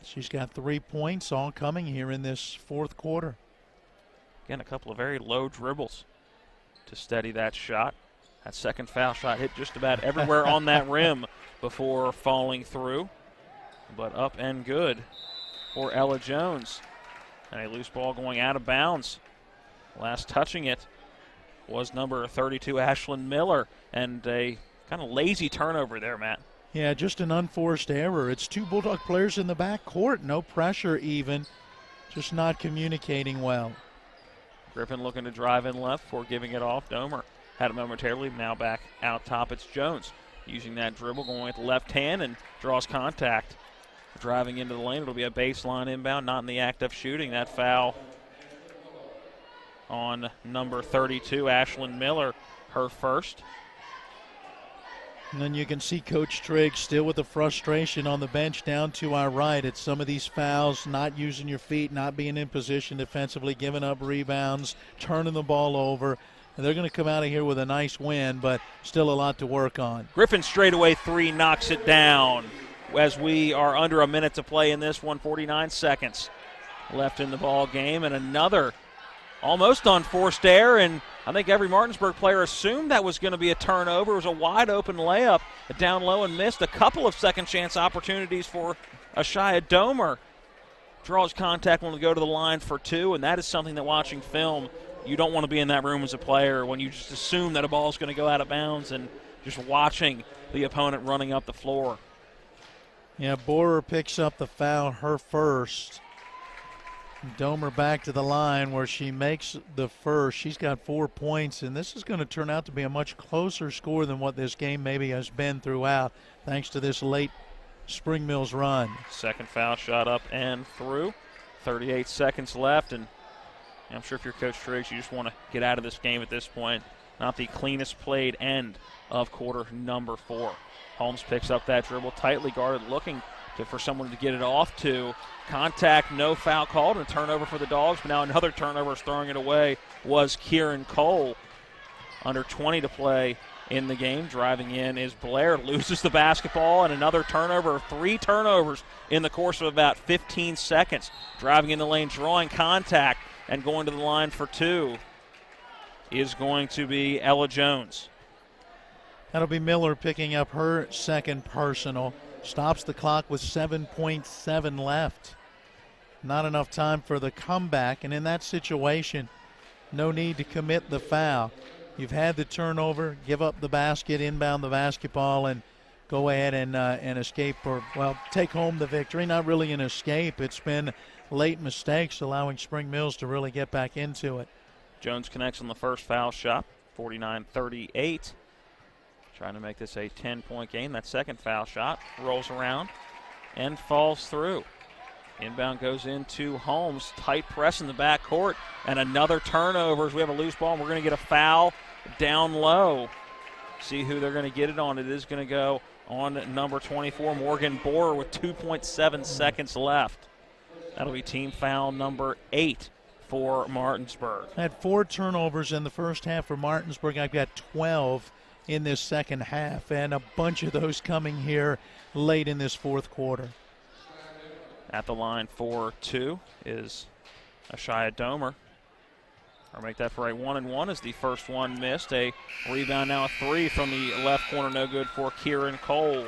She's got 3 points all coming here in this fourth quarter. Again, a couple of very low dribbles to steady that shot. That second foul shot hit just about everywhere on that rim before falling through. But up and good for Ella Jones. And a loose ball going out of bounds. Last touching it was number 32, Ashlyn Miller. And a kind of lazy turnover there, Matt. Yeah, just an unforced error. It's 2 Bulldog players in the back court. No pressure even. Just not communicating well. Griffin looking to drive in left before giving it off. Domer had it momentarily. Now back out top. It's Jones using that dribble, going with the left hand and draws contact. Driving into the lane. It'll be a baseline inbound, not in the act of shooting. That foul on number 32, Ashlyn Miller, her first. And then you can see Coach Trigg still with the frustration on the bench down to our right at some of these fouls, not using your feet, not being in position defensively, giving up rebounds, turning the ball over. And they're going to come out of here with a nice win, but still a lot to work on. Griffin straightaway 3 knocks it down as we are under a minute to play in this one, 49 seconds left in the ball game. And another almost unforced error, and I think every Martinsburg player assumed that was going to be a turnover. It was a wide-open layup down low and missed. A couple of second-chance opportunities for Ashaya Domer. Draws contact when we go to the line for 2, and that is something that watching film, you don't want to be in that room as a player when you just assume that a ball is going to go out of bounds and just watching the opponent running up the floor. Yeah, Borer picks up the foul, her first. Domer back to the line where she makes the first. She's got 4 points, and this is going to turn out to be a much closer score than what this game maybe has been throughout, thanks to this late Spring Mills run. Second foul shot up and through. 38 seconds left, and I'm sure if you're Coach Triggs, you just want to get out of this game at this point. Not the cleanest played end of quarter number 4. Holmes picks up that dribble, tightly guarded, looking for someone to get it off to. Contact, no foul called, and a turnover for the Dogs. But now another turnover is throwing it away was Kieran Cole. Under 20 to play in the game. Driving in is Blair, loses the basketball, and another turnover. 3 turnovers in the course of about 15 seconds. Driving in the lane, drawing contact, and going to the line for 2 is going to be Ella Jones. That'll be Miller picking up her second personal. Stops the clock with 7.7 left. Not enough time for the comeback, and in that situation, no need to commit the foul. You've had the turnover, give up the basket, inbound the basketball, and go ahead and escape, or, well, take home the victory. Not really an escape. It's been late mistakes allowing Spring Mills to really get back into it. Jones connects on the first foul shot, 49-38. Trying to make this a 10-point game. That second foul shot rolls around and falls through. Inbound goes into Holmes. Tight press in the backcourt, and another turnover as we have a loose ball, and we're going to get a foul down low. See who they're going to get it on. It is going to go on number 24, Morgan Borer, with 2.7 seconds left. That'll be team foul number 8 for Martinsburg. Had 4 turnovers in the first half for Martinsburg. I've got 12 in this second half, and a bunch of those coming here late in this fourth quarter. At the line for 2 is Ashaya Domer. Or make that for a 1-and-1 as the first one missed. A rebound now, a 3 from the left corner, no good for Kieran Cole.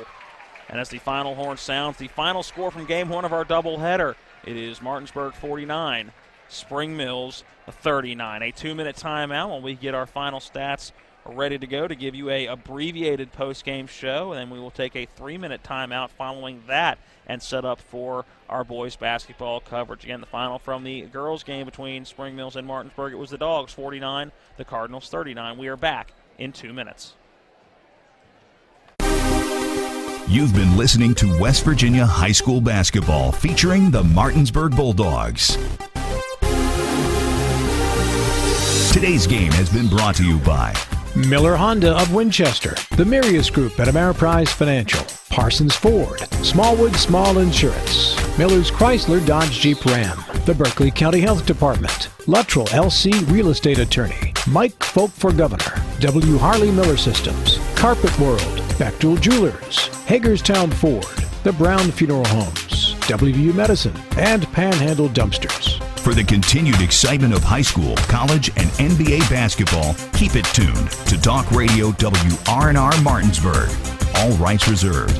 And as the final horn sounds, the final score from game 1 of our doubleheader, it is Martinsburg 49, Spring Mills 39. A 2-minute timeout while we get our final stats ready to go to give you a abbreviated post-game show, and then we will take a 3-minute timeout following that and set up for our boys basketball coverage. Again, the final from the girls game between Spring Mills and Martinsburg, it was the Dogs 49, the Cardinals 39. We are back in 2 minutes. You've been listening to West Virginia High School Basketball featuring the Martinsburg Bulldogs. Today's game has been brought to you by Miller Honda of Winchester, the Mirius Group at Ameriprise Financial, Parsons Ford, Smallwood Small Insurance, Miller's Chrysler Dodge Jeep Ram, the Berkeley County Health Department, Luttrell LC Real Estate Attorney, Mike Folk for Governor, W. Harley Miller Systems, Carpet World, Bechtel Jewelers, Hagerstown Ford, the Brown Funeral Homes, WVU Medicine, and Panhandle Dumpsters. For the continued excitement of high school, college, and NBA basketball, keep it tuned to Talk Radio WRNR Martinsburg. All rights reserved.